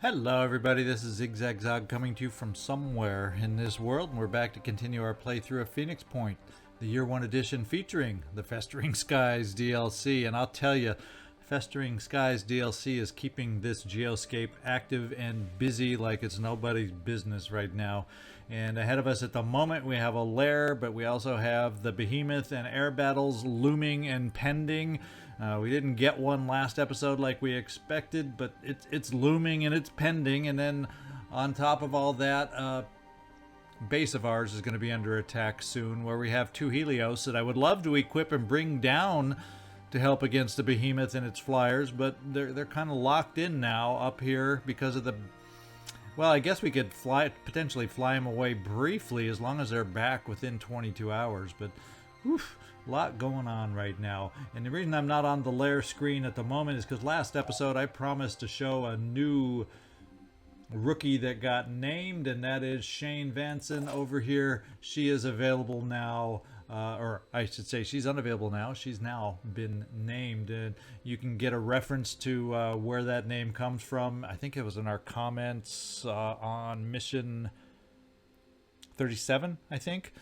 Hello everybody, this is ZigZagZog coming to you from somewhere in this world, and we're back to continue our playthrough of Phoenix Point, the Year 1 edition featuring the Festering Skies DLC. And I'll tell you, Festering Skies DLC is keeping this geoscape active and busy like it's nobody's business right now. And ahead of us at the moment we have a Lair, but we also have the Behemoth and air battles looming and pending. We didn't get one last episode like we expected, but it's looming and it's pending. And then on top of all that, base of ours is going to be under attack soon, where we have two Helios that I would love to equip and bring down to help against the Behemoth and its flyers, but they're kind of locked in now up here because of the... Well, I guess we could potentially fly them away briefly as long as they're back within 22 hours, but oof, a lot going on right now. And the reason I'm not on the Lair screen at the moment is because last episode I promised to show a new rookie that got named, and that is Shane Vanson over here. She is available now, or I should say she's unavailable now. She's now been named, and you can get a reference to where that name comes from. I think it was in our comments on mission 37, I think.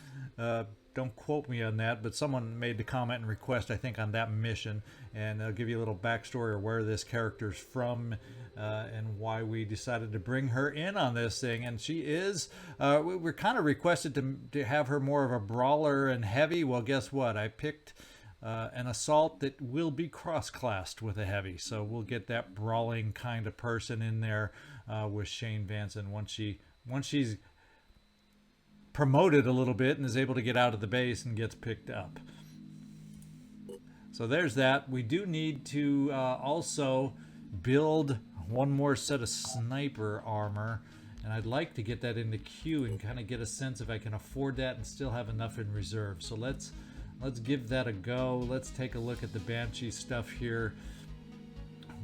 Don't quote me on that, but someone made the comment and request, I think, on that mission, and I'll give you a little backstory of where this character's from and why we decided to bring her in on this thing. And she is, we're kind of requested to have her more of a brawler and heavy. Well, guess what? I picked an assault that will be cross-classed with a heavy, so we'll get that brawling kind of person in there with Shane Vanson once she's promoted a little bit and is able to get out of the base and gets picked up. So there's that. We do need to also build one more set of sniper armor, and I'd like to get that into queue and kind of get a sense if I can afford that and still have enough in reserve. So let's give that a go. Let's take a look at the Banshee stuff here.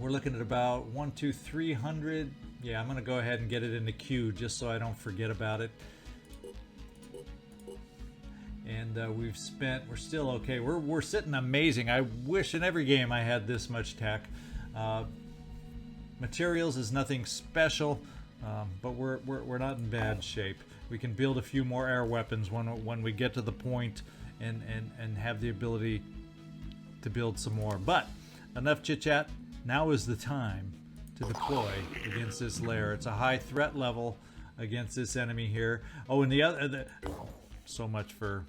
We're looking at about 300. Yeah, I'm gonna go ahead and get it into queue just so I don't forget about it. And we're still okay. We're sitting amazing. I wish in every game I had this much tech. Materials is nothing special, but we're not in bad shape. We can build a few more air weapons when we get to the point and have the ability to build some more. But enough chit chat. Now is the time to deploy against this Lair. It's a high threat level against this enemy here. Oh, and the other. So much for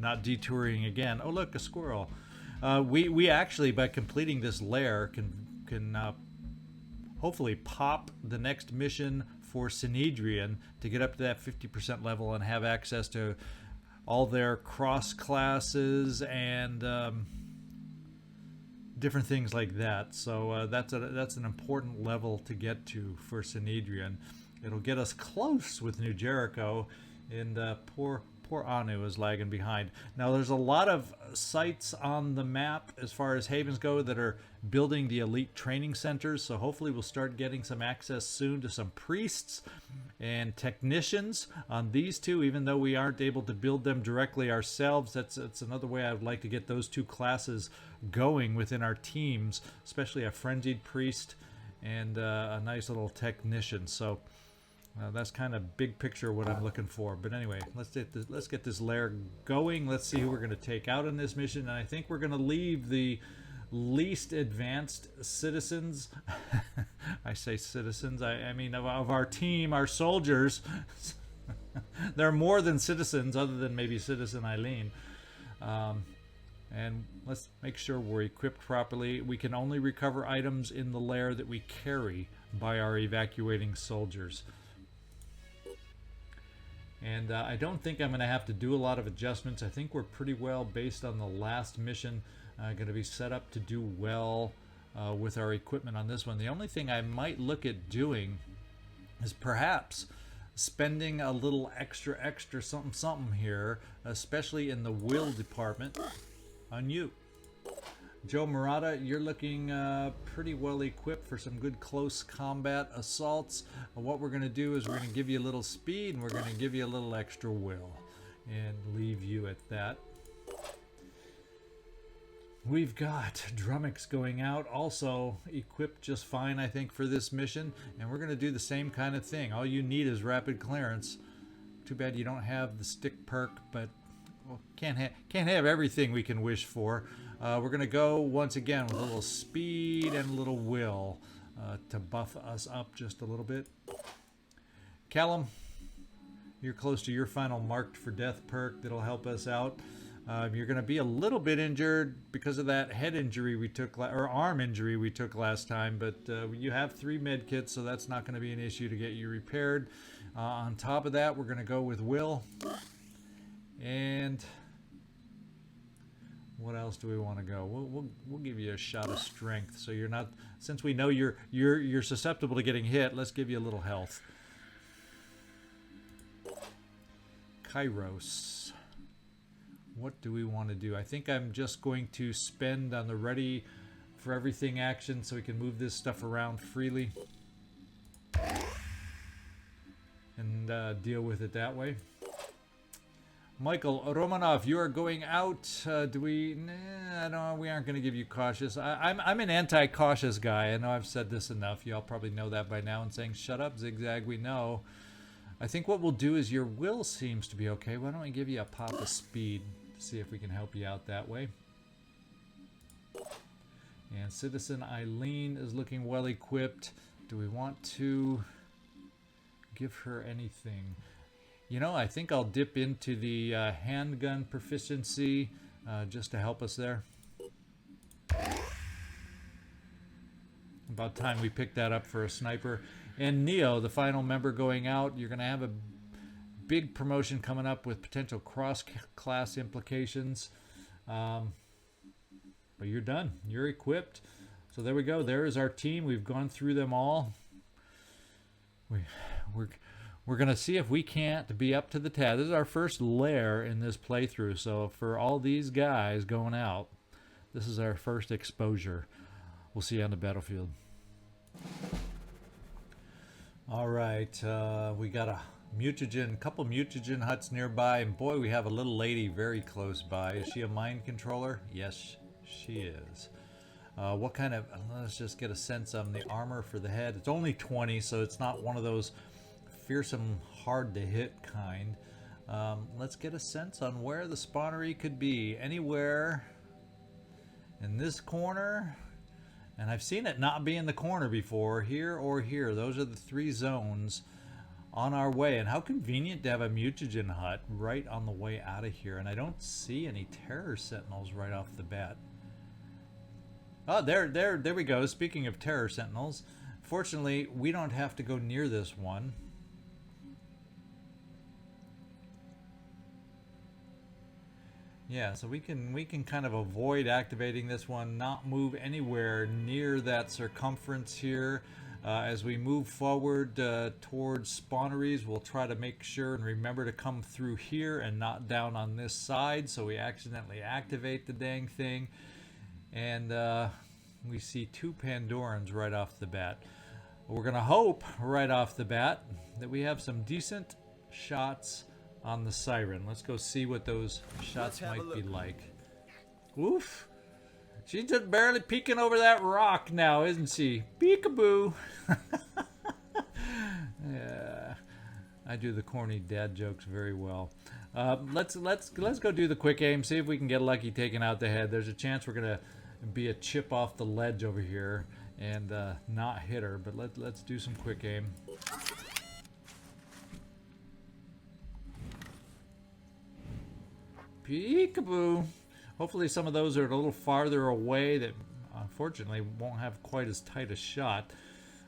not detouring again. Oh, look, a squirrel. We actually, by completing this Lair, can hopefully pop the next mission for Synedrion to get up to that 50% level and have access to all their cross classes and different things like that. So that's an important level to get to for Synedrion. It'll get us close with New Jericho. And poor Anu is lagging behind. Now there's a lot of sites on the map as far as havens go that are building the elite training centers, so hopefully we'll start getting some access soon to some priests and technicians on these two, even though we aren't able to build them directly ourselves. That's another way I would like to get those two classes going within our teams, especially a frenzied priest and a nice little technician. So that's kind of big picture what I'm looking for. But anyway, let's get this Lair going. Let's see who we're going to take out in this mission. And I think we're going to leave the least advanced citizens. I say citizens. I mean of our team, our soldiers. They're more than citizens, other than maybe Citizen Eileen. And let's make sure we're equipped properly. We can only recover items in the Lair that we carry by our evacuating soldiers. And I don't think I'm going to have to do a lot of adjustments. I think we're pretty well, based on the last mission, going to be set up to do well with our equipment on this one. The only thing I might look at doing is perhaps spending a little extra something here, especially in the will department, on you. Joe Marotta, you're looking pretty well equipped for some good close combat assaults. What we're going to do is we're going to give you a little speed and we're going to give you a little extra will and leave you at that. We've got Drumax going out, also equipped just fine, I think, for this mission. And we're going to do the same kind of thing. All you need is rapid clearance. Too bad you don't have the stick perk, but well, can't have everything we can wish for. We're going to go once again with a little speed and a little will to buff us up just a little bit. Callum, you're close to your final marked for death perk that'll help us out. You're going to be a little bit injured because of that head injury we took, or arm injury we took last time, but you have 3 med kits, so that's not going to be an issue to get you repaired. On top of that, we're going to go with will. And what else do we want to go? We'll give you a shot of strength, so you're not, since we know you're susceptible to getting hit, let's give you a little health. Kyros. What do we want to do? I think I'm just going to spend on the ready for everything action so we can move this stuff around freely and deal with it that way. Michael Romanov, you are going out. Do we? Nah, no, we aren't going to give you cautious. I'm an anti-cautious guy. I know I've said this enough. Y'all probably know that by now and saying, shut up, Zigzag, we know. I think what we'll do is your will seems to be okay. Why don't we give you a pop of speed to see if we can help you out that way. And Citizen Eileen is looking well equipped. Do we want to give her anything? You know, I think I'll dip into the handgun proficiency just to help us there. About time we picked that up for a sniper. And Neo, the final member going out, you're going to have a big promotion coming up with potential cross-class implications. But you're done. You're equipped. So there we go. There is our team. We've gone through them all. We're going to see if we can't be up to the task. This is our first Lair in this playthrough. So for all these guys going out, this is our first exposure. We'll see you on the battlefield. All right, we got a couple mutagen huts nearby, and boy, we have a little lady very close by. Is she a mind controller? Yes, she is. What kind of, let's just get a sense on the armor for the head. It's only 20, so it's not one of those fearsome, hard to hit kind. Let's get a sense on where the spawnery could be. Anywhere in this corner. And I've seen it not be in the corner before, here or here. Those are the 3 zones on our way. And how convenient to have a mutagen hut right on the way out of here. And I don't see any terror sentinels right off the bat. Oh, there we go. Speaking of terror sentinels, fortunately, we don't have to go near this one. Yeah, so we can kind of avoid activating this one, not move anywhere near that circumference here. As we move forward towards spawneries, we'll try to make sure and remember to come through here and not down on this side, so we accidentally activate the dang thing. And we see 2 Pandorans right off the bat. We're going to hope right off the bat that we have some decent shots on the siren. Let's go see what those shots might be like. Oof. She's just barely peeking over that rock now, isn't she? Peekaboo. Yeah. I do the corny dad jokes very well. Let's go do the quick aim, see if we can get lucky taking out the head. There's a chance we're gonna be a chip off the ledge over here and not hit her, but let's do some quick aim. Peekaboo. Hopefully some of those are a little farther away that unfortunately won't have quite as tight a shot.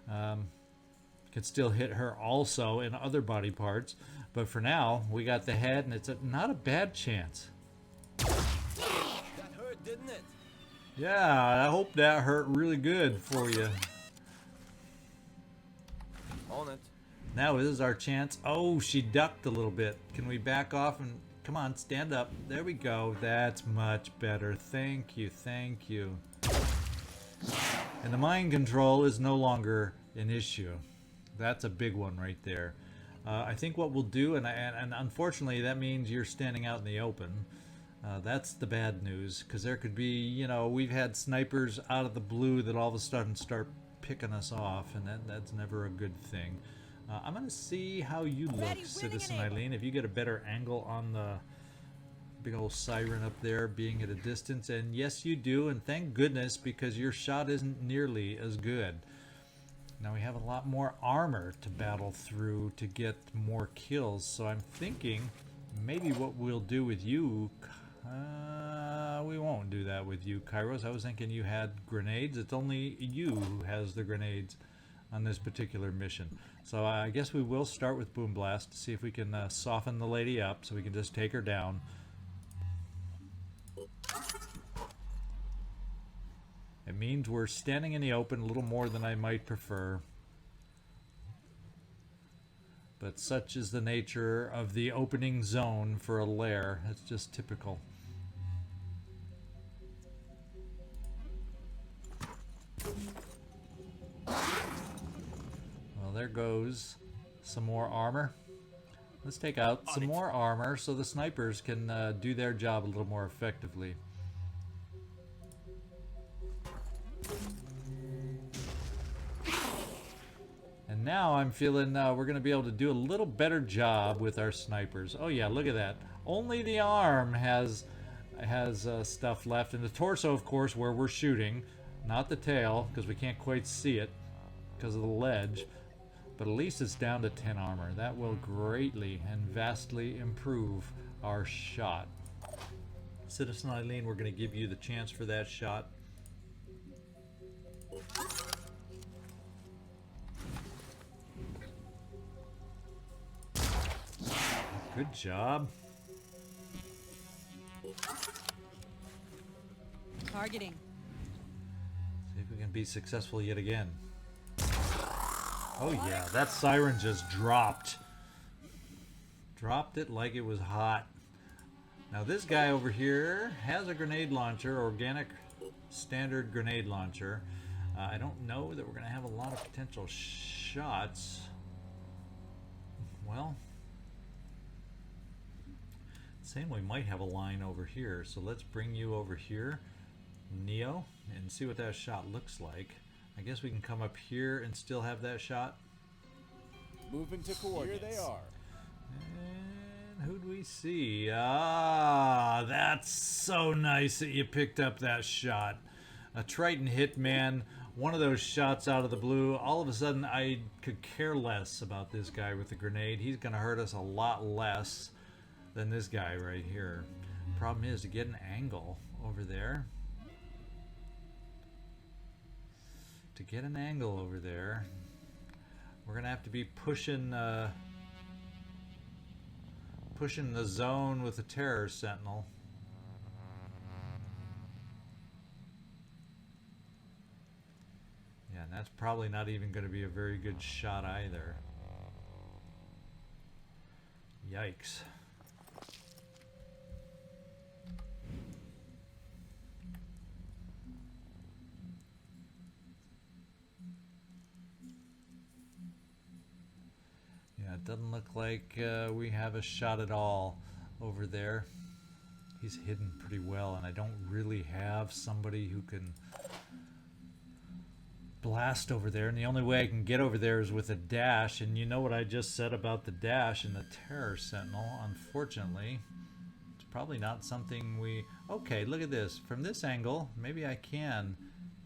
Could still hit her also in other body parts, but for now we got the head and it's not a bad chance. That hurt, didn't it? Yeah, I hope that hurt really good for you. On it. Now this is our chance. Oh, she ducked a little bit. Can we back off and come on, stand up. There we go. That's much better. Thank you, thank you. And the mind control is no longer an issue. That's a big one right there. I think what we'll do, and unfortunately that means you're standing out in the open. That's the bad news, because there could be, you know, we've had snipers out of the blue that all of a sudden start picking us off, and that's never a good thing. I'm going to see how you look, Citizen Eileen, if you get a better angle on the big old siren up there being at a distance. And yes, you do, and thank goodness, because your shot isn't nearly as good. Now we have a lot more armor to battle through to get more kills, so I'm thinking maybe what we'll do with you... we won't do that with you, Kyros. I was thinking you had grenades. It's only you who has the grenades on this particular mission. So I guess we will start with Boom Blast to see if we can soften the lady up so we can just take her down. It means we're standing in the open a little more than I might prefer. But such is the nature of the opening zone for a lair. It's just typical. Well, there goes some more armor. Let's take out some more armor so the snipers can do their job a little more effectively. And now I'm feeling we're going to be able to do a little better job with our snipers. Oh yeah, look at that. Only the arm has stuff left. And the torso, of course, where we're shooting. Not the tail, because we can't quite see it because of the ledge. But at least it's down to 10 armor. That will greatly and vastly improve our shot. Citizen Eileen, we're going to give you the chance for that shot. Good job. Targeting. See if we can be successful yet again. Oh yeah, that siren just dropped. Dropped it like it was hot. Now this guy over here has a grenade launcher, organic standard grenade launcher. I don't know that we're going to have a lot of potential shots. Well, saying we might have a line over here, so let's bring you over here, Neo, and see what that shot looks like. I guess we can come up here and still have that shot. Moving to coordinates. Here they are. And who do we see? Ah, that's so nice that you picked up that shot. A Triton Hitman, one of those shots out of the blue. All of a sudden, I could care less about this guy with the grenade. He's going to hurt us a lot less than this guy right here. Problem is to get an angle over there. To get an angle over there, we're gonna have to be pushing the zone with the Terror Sentinel. Yeah, and that's probably not even going to be a very good shot either. Yikes. It doesn't look like we have a shot at all over there. He's hidden pretty well, and I don't really have somebody who can blast over there. And the only way I can get over there is with a dash. And you know what I just said about the dash and the Terror Sentinel. Unfortunately, it's probably not something we... Okay, look at this. From this angle, maybe I can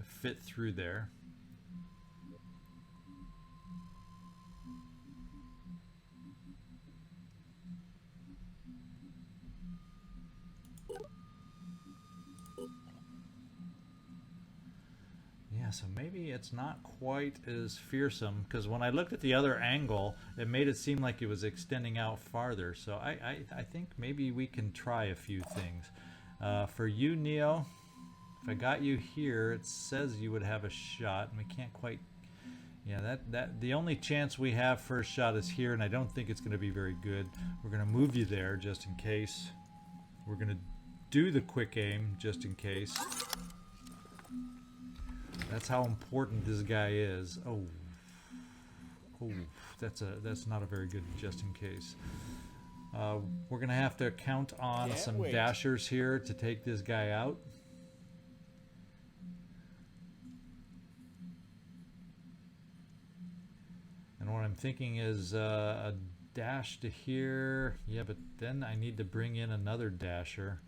fit through there. So maybe it's not quite as fearsome, because when I looked at the other angle, it made it seem like it was extending out farther. So I think maybe we can try a few things. For you, Neo, if I got you here, it says you would have a shot, and we can't quite... Yeah, that the only chance we have for a shot is here, and I don't think it's going to be very good. We're going to move you there just in case. We're going to do the quick aim just in case. That's how important this guy is. Oh, that's not a very good just in case. We're going to have to count on Can't some wait. dashers here to take this guy out. And what I'm thinking is a dash to here. Yeah, but then I need to bring in another dasher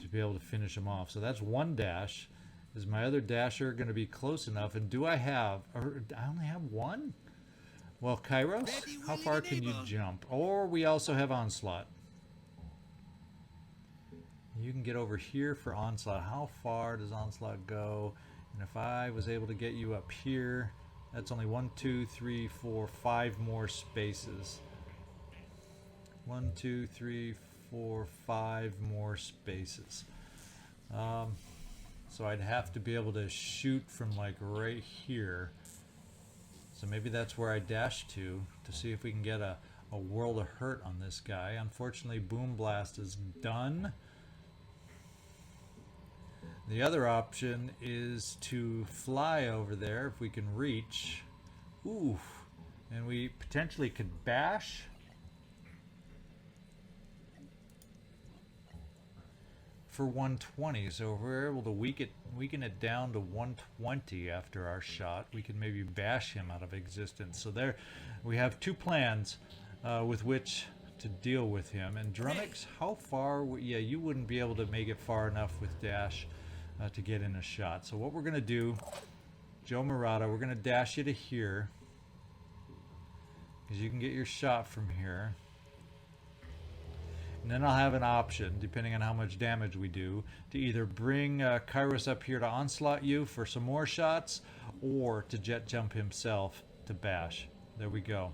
to be able to finish him off. So that's one dash. Is my other dasher going to be close enough? And do I have... Or I only have one? Well, Kyros, how far can you jump? Or we also have Onslaught. You can get over here for Onslaught. How far does Onslaught go? And if I was able to get you up here, that's only 1, 2, 3, 4, 5 more spaces. 1, 2, 3, 4, 5 more spaces. So I'd have to be able to shoot from like right here. So maybe that's where I dash to see if we can get a world of hurt on this guy. Unfortunately, Boom Blast is done. The other option is to fly over there if we can reach. Ooh, and we potentially could bash. For 120, so if we're able to weaken it down to 120 after our shot, we can maybe bash him out of existence. So there, we have two plans with which to deal with him. And Drumax, how far? Yeah, you wouldn't be able to make it far enough with dash to get in a shot. So what we're gonna do, Joe Marotta, we're gonna dash you to here because you can get your shot from here. And then I'll have an option, depending on how much damage we do, to either bring Kyros up here to onslaught you for some more shots, or to jet jump himself to bash. There we go.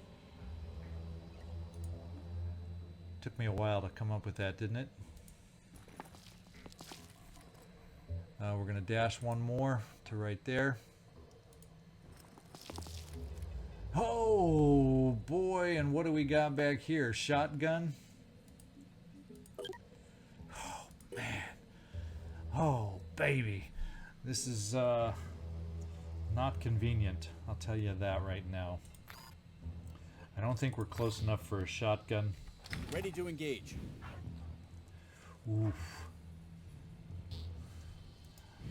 Took me a while to come up with that, didn't it? We're going to dash one more to right there. Oh boy, and what do we got back here? Shotgun? Man, oh baby, this is not convenient, I'll tell you that right now. I don't think we're close enough for a shotgun. Ready to engage. Oof.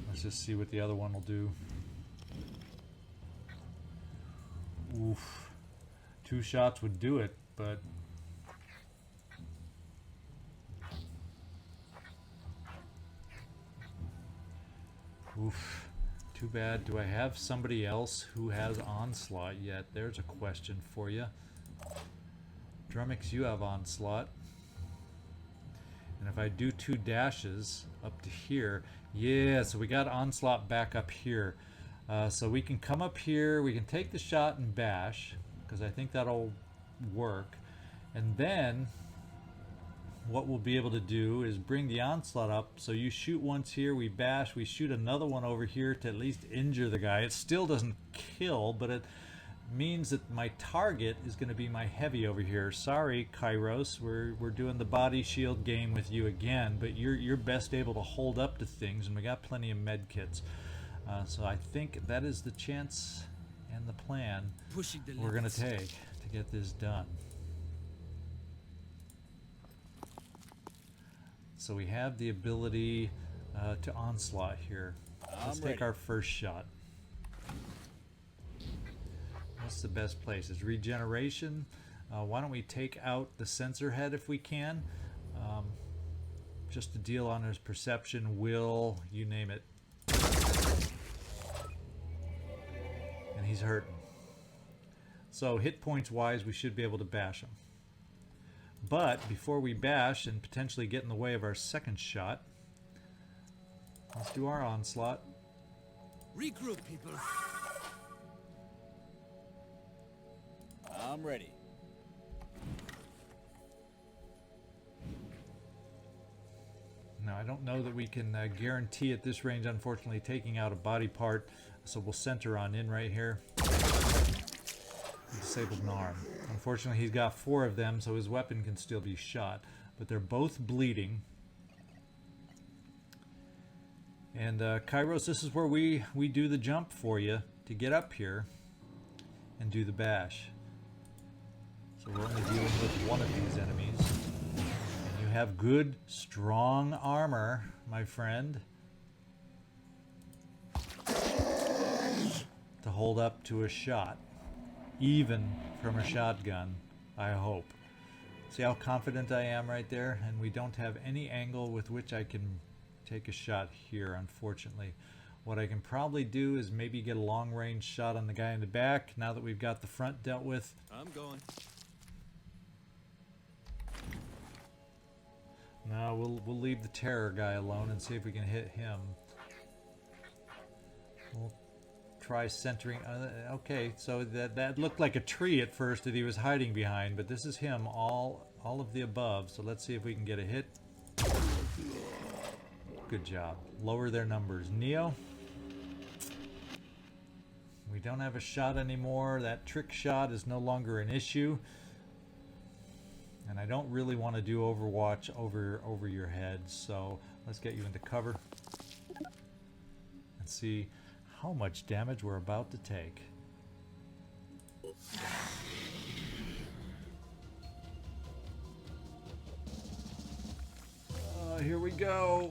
Let's just see what the other one will do. Oof. 2 shots would do it, but oof, too bad. Do I have somebody else who has Onslaught yet? There's a question for you. Drumax, you have Onslaught. And if I do 2 dashes up to here, yeah, so we got Onslaught back up here. So we can come up here, we can take the shot and bash, because I think that'll work. And then what we'll be able to do is bring the Onslaught up, so you shoot once here, we bash, we shoot another one over here to at least injure the guy. It still doesn't kill, but it means that my target is going to be my heavy over here. Sorry, Kyros, we're doing the body shield game with you again, but you're best able to hold up to things, and we got plenty of med kits. So I think that is the chance and the plan we're going to take to get this done. So we have the ability to onslaught here. Let's take our first shot. What's the best place? Is regeneration? Why don't we take out the sensor head if we can? Just to deal on his perception, will, you name it. And he's hurting. So hit points wise, we should be able to bash him. But before we bash and potentially get in the way of our second shot, let's do our onslaught. Regroup, people. I'm ready. Now I don't know that we can guarantee at this range, unfortunately, taking out a body part, so we'll center on in right here. Disabled an arm. Unfortunately, he's got 4 of them, so his weapon can still be shot, but they're both bleeding. And Kyros, this is where we do the jump for you to get up here and do the bash. So we're only dealing with one of these enemies. And you have good, strong armor, my friend, to hold up to a shot. Even from a shotgun, I hope. See how confident I am right there? And we don't have any angle with which I can take a shot here, unfortunately. What I can probably do is maybe get a long-range shot on the guy in the back now that we've got the front dealt with. I'm going. No, we'll leave the terror guy alone and see if we can hit him. We'll try centering. Okay, so that looked like a tree at first that he was hiding behind, but this is him, all of the above. So let's see if we can get a hit. Good job. Lower their numbers. Neo, we don't have a shot anymore. That trick shot is no longer an issue. And I don't really want to do Overwatch over your head, so let's get you into cover and see how much damage we're about to take. Here we go.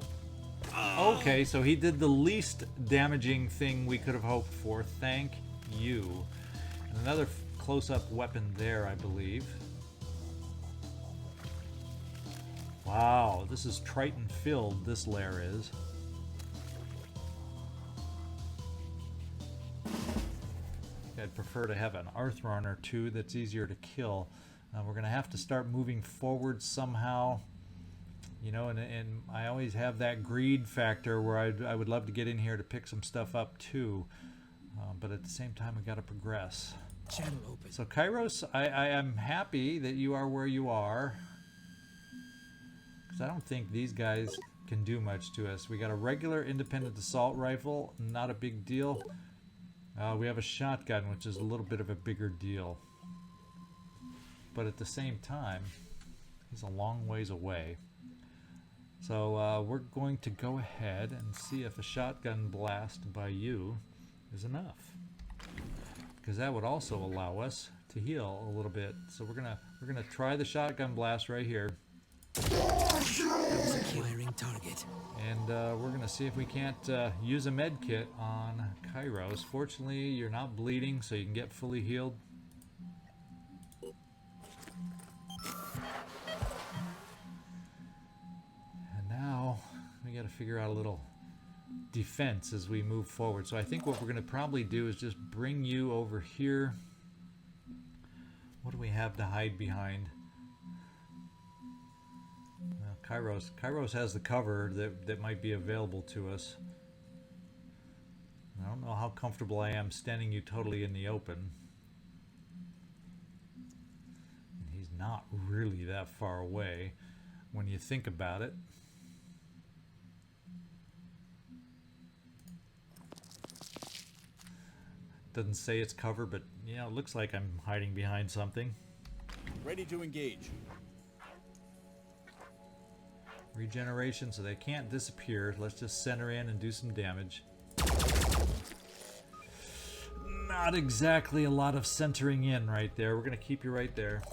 Okay, so he did the least damaging thing we could have hoped for. Thank you. And another close-up weapon there, I believe. Wow, this is Triton-filled, this lair is. I'd prefer to have an Arthron or two that's easier to kill. We're going to have to start moving forward somehow. You know, and I always have that greed factor where I would love to get in here to pick some stuff up too. But at the same time, we got to progress. Channel open. So Kyros, I am happy that you are where you are. Because I don't think these guys can do much to us. We got a regular independent assault rifle, not a big deal. We have a shotgun, which is a little bit of a bigger deal. But at the same time, he's a long ways away. So we're going to go ahead and see if a shotgun blast by you is enough. Because that would also allow us to heal a little bit. So we're gonna try the shotgun blast right here. Acquiring target. And we're going to see if we can't use a med kit on Kyros. Fortunately, you're not bleeding, so you can get fully healed. And now we got to figure out a little defense as we move forward. So I think what we're going to probably do is just bring you over here. What do we have to hide behind? Kyros has the cover that might be available to us. I don't know how comfortable I am standing you totally in the open. And he's not really that far away when you think about it. Doesn't say it's cover, but yeah, it looks like I'm hiding behind something. Ready to engage. Regeneration, so they can't disappear. Let's just center in and do some damage. Not exactly a lot of centering in right there. We're going to keep you right there.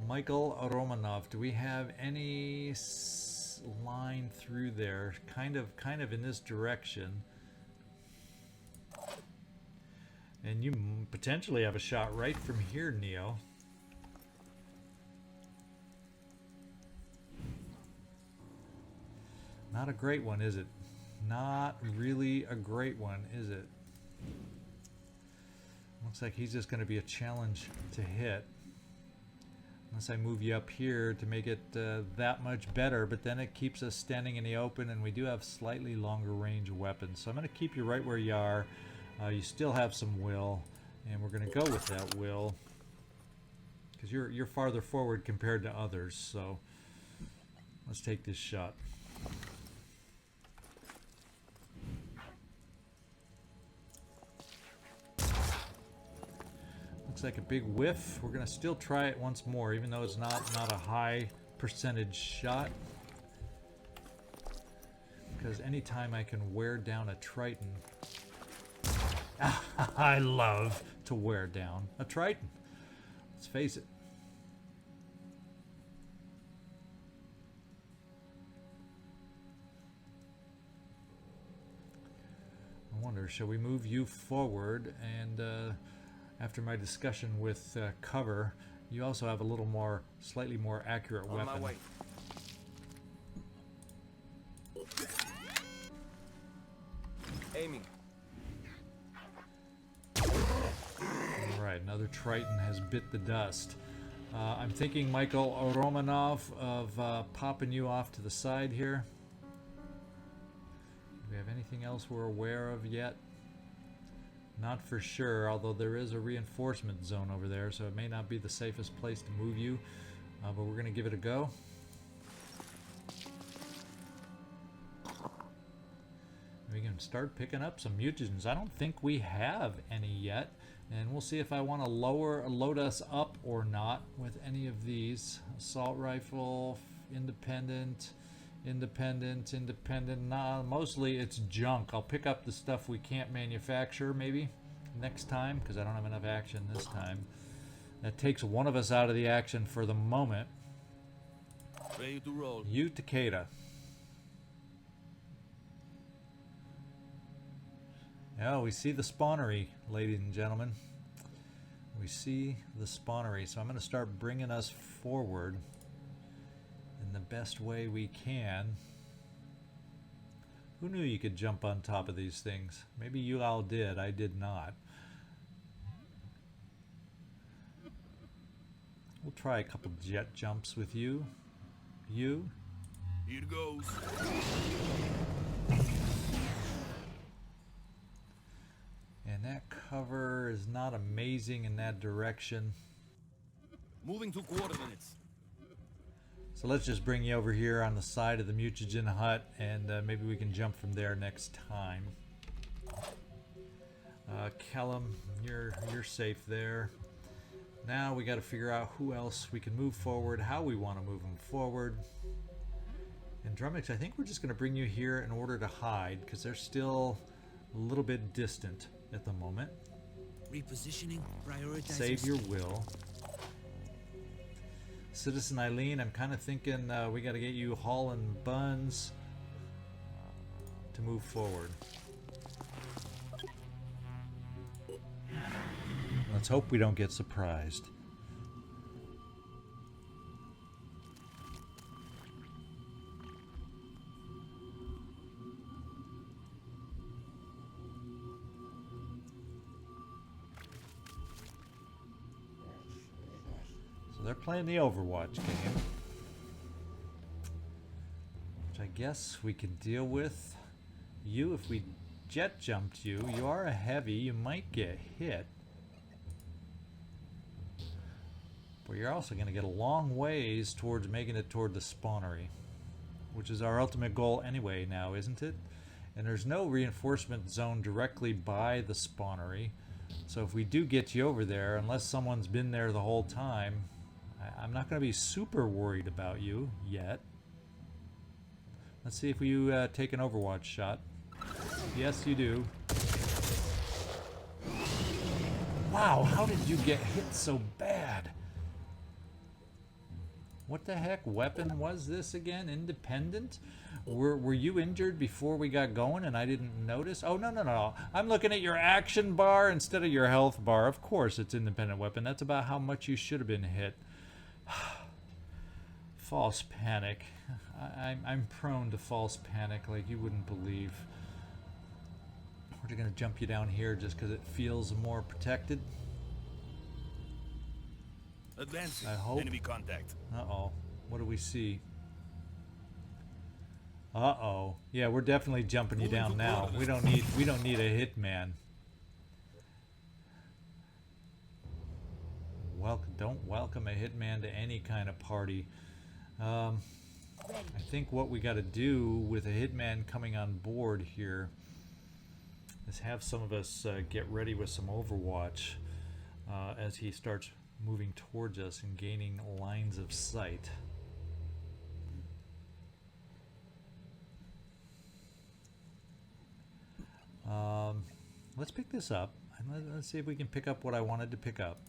Michael Romanov, do we have any line through there? Kind of in this direction. And you potentially have a shot right from here, Neo. Not a great one, is it? Not really a great one, is it? Looks like he's just going to be a challenge to hit. Unless I move you up here to make it that much better, but then it keeps us standing in the open, and we do have slightly longer range weapons. So I'm going to keep you right where you are. You still have some will, and we're going to go with that will. Because you're farther forward compared to others, so let's take this shot. Looks like a big whiff. We're going to still try it once more, even though it's not a high percentage shot. Because anytime I can wear down a Triton... I love to wear down a Triton. Let's face it. I wonder, shall we move you forward? And after my discussion with Cover, you also have a little more, slightly more accurate weapon. On my way. Aiming. Alright, another Triton has bit the dust. I'm thinking, Michael Romanov, of popping you off to the side here. Do we have anything else we're aware of yet? Not for sure, although there is a reinforcement zone over there, so it may not be the safest place to move you, but we're going to give it a go. We can start picking up some mutagens. I don't think we have any yet, and we'll see if I want to load us up or not with any of these. Assault rifle, independent. Nah, mostly it's junk. I'll pick up the stuff we can't manufacture maybe next time, because I don't have enough action this time. That takes one of us out of the action for the moment. Ready to roll. You, Takeda. Yeah, we see the spawnery, ladies and gentlemen. We see the spawnery. So I'm going to start bringing us forward in the best way we can. Who knew you could jump on top of these things? Maybe you all did. I did not. We'll try a couple jet jumps with you. You. Here goes. And that cover is not amazing in that direction. Moving to coordinates. So let's just bring you over here on the side of the mutagen hut, and maybe we can jump from there next time. Callum, you're safe there. Now we got to figure out who else we can move forward, how we want to move them forward. And Drumax, I think we're just going to bring you here in order to hide, because they're still a little bit distant at the moment. Repositioning, prioritizing. Save your will. Citizen Eileen, I'm kind of thinking we got to get you hauling buns to move forward. Let's hope we don't get surprised. So they're playing the Overwatch game, which I guess we can deal with. You, if we jet jumped you, you are a heavy, you might get hit. But you're also going to get a long ways towards making it toward the spawnery, which is our ultimate goal anyway now, isn't it? And there's no reinforcement zone directly by the spawnery, so if we do get you over there, unless someone's been there the whole time, I'm not going to be super worried about you yet. Let's see if you take an Overwatch shot. Yes, you do. Wow, how did you get hit so bad? What the heck weapon was this again? Independent? Were you injured before we got going and I didn't notice? Oh, no. I'm looking at your action bar instead of your health bar. Of course it's independent weapon. That's about how much you should have been hit. False panic. I'm prone to false panic like you wouldn't believe. We're just going to jump you down here just because it feels more protected. Advancing. I hope. Enemy contact. Uh-oh. What do we see? Uh-oh. Yeah, we're definitely jumping you down now. We don't need a hitman. Don't welcome a hitman to any kind of party. I think what we got to do with a hitman coming on board here is have some of us get ready with some Overwatch as he starts moving towards us and gaining lines of sight. Let's pick this up. And let's see if we can pick up what I wanted to pick up.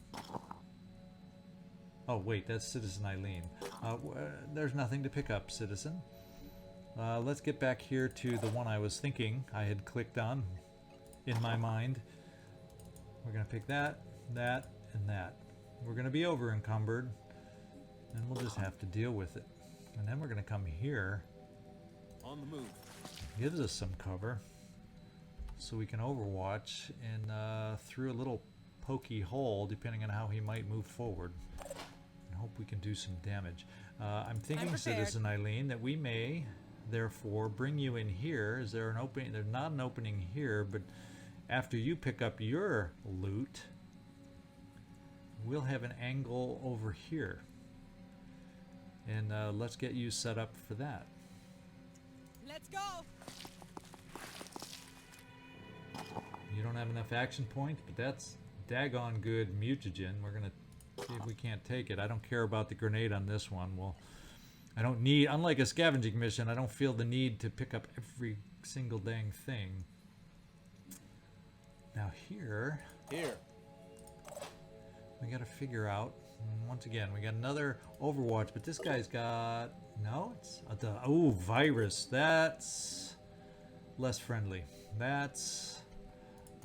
Oh wait, that's Citizen Eileen. There's nothing to pick up, Citizen. Let's get back here to the one I was thinking I had clicked on in my mind. We're going to pick that, that, and that. We're going to be over encumbered, and we'll just have to deal with it. And then we're going to come here. On the move. Gives us some cover, so we can overwatch and through a little pokey hole, depending on how he might move forward. And hope we can do some damage. I'm thinking, Citizen Eileen, that we may therefore bring you in here. Is there an opening? There's not an opening here, but after you pick up your loot, we'll have an angle over here. And let's get you set up for that. Let's go! You don't have enough action points, but that's daggone good mutagen. We're gonna see if we can't take it. I don't care about the grenade on this one. Well, I don't need, unlike a scavenging mission, I don't feel the need to pick up every single dang thing. Now here, we gotta figure out, once again, we got another Overwatch, but this guy's got, no, it's, oh, virus. That's less friendly. That's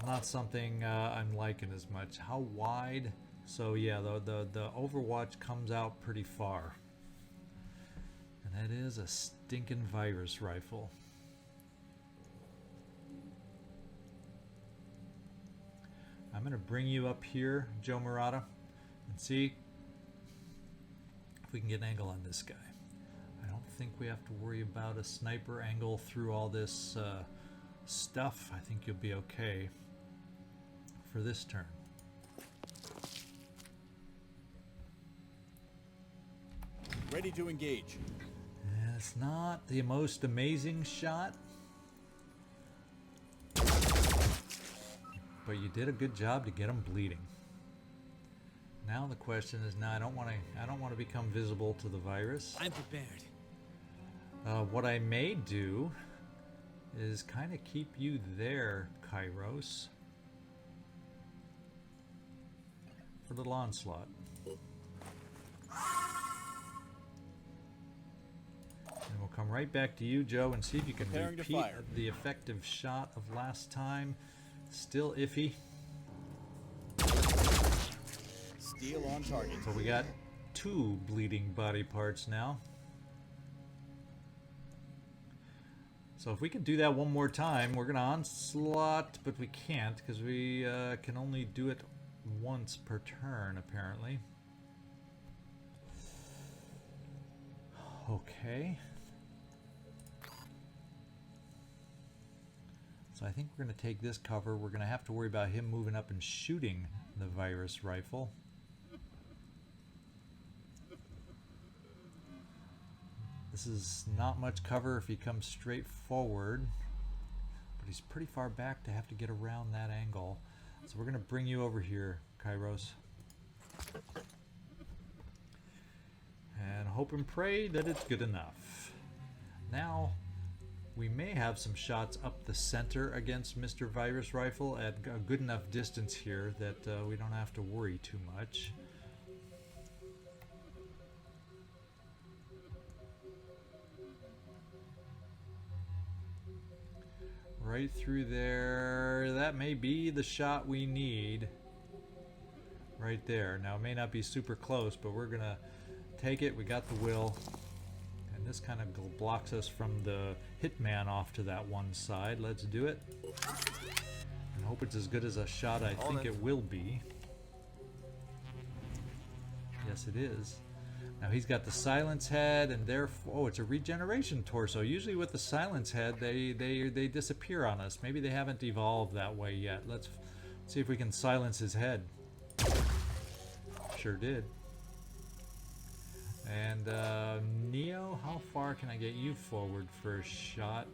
not something I'm liking as much. How wide? So yeah, the Overwatch comes out pretty far. And that is a stinking virus rifle. I'm going to bring you up here, Joe Marotta, and see if we can get an angle on this guy. I don't think we have to worry about a sniper angle through all this stuff. I think you'll be okay for this turn. Ready to engage. And it's not the most amazing shot, but you did a good job to get him bleeding. Now the question is, now I don't want to become visible to the virus. I'm prepared. What I may do is kind of keep you there, Kyros, for a little onslaught. And we'll come right back to you, Joe, and see if you can repeat the effective shot of last time. Still iffy. Steel on target. So we got 2 bleeding body parts now. So if we can do that one more time, we're going to onslaught, but we can't because we can only do it once per turn, apparently. Okay. So I think we're going to take this cover. We're going to have to worry about him moving up and shooting the virus rifle. This is not much cover if he comes straight forward, but he's pretty far back to have to get around that angle. So we're going to bring you over here, Kyros. And hope and pray that it's good enough. Now, we may have some shots up the center against Mr. Virus Rifle at a good enough distance here that we don't have to worry too much. Right through there. That may be the shot we need. Right there. Now, it may not be super close, but we're going to take it. We got the will. And this kind of blocks us from the hitman off to that one side. Let's do it. And hope it's as good as a shot I think it will be. Yes, it is. Now he's got the silence head, and therefore, oh, it's a regeneration torso. Usually with the silence head, they disappear on us. Maybe they haven't evolved that way yet. Let's see if we can silence his head. Sure did. And Neo, how far can I get you forward for a shot?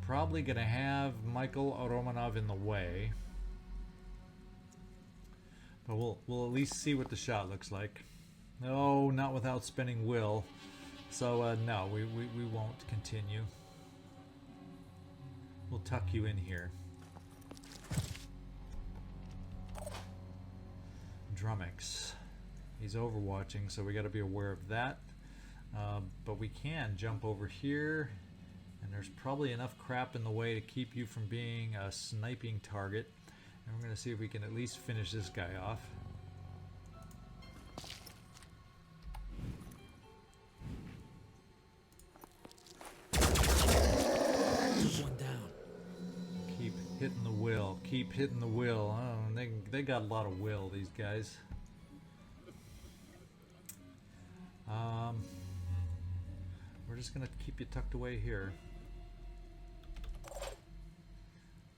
Probably gonna have Michael Romanov in the way. But we'll at least see what the shot looks like. No, not without spending will. So no, we won't continue. We'll tuck you in here. Drumax. He's overwatching, so we got to be aware of that. But we can jump over here, and there's probably enough crap in the way to keep you from being a sniping target. And we're going to see if we can at least finish this guy off. One down. Keep hitting the will. Keep hitting the will. Oh, they got a lot of will, these guys. We're just gonna keep you tucked away here.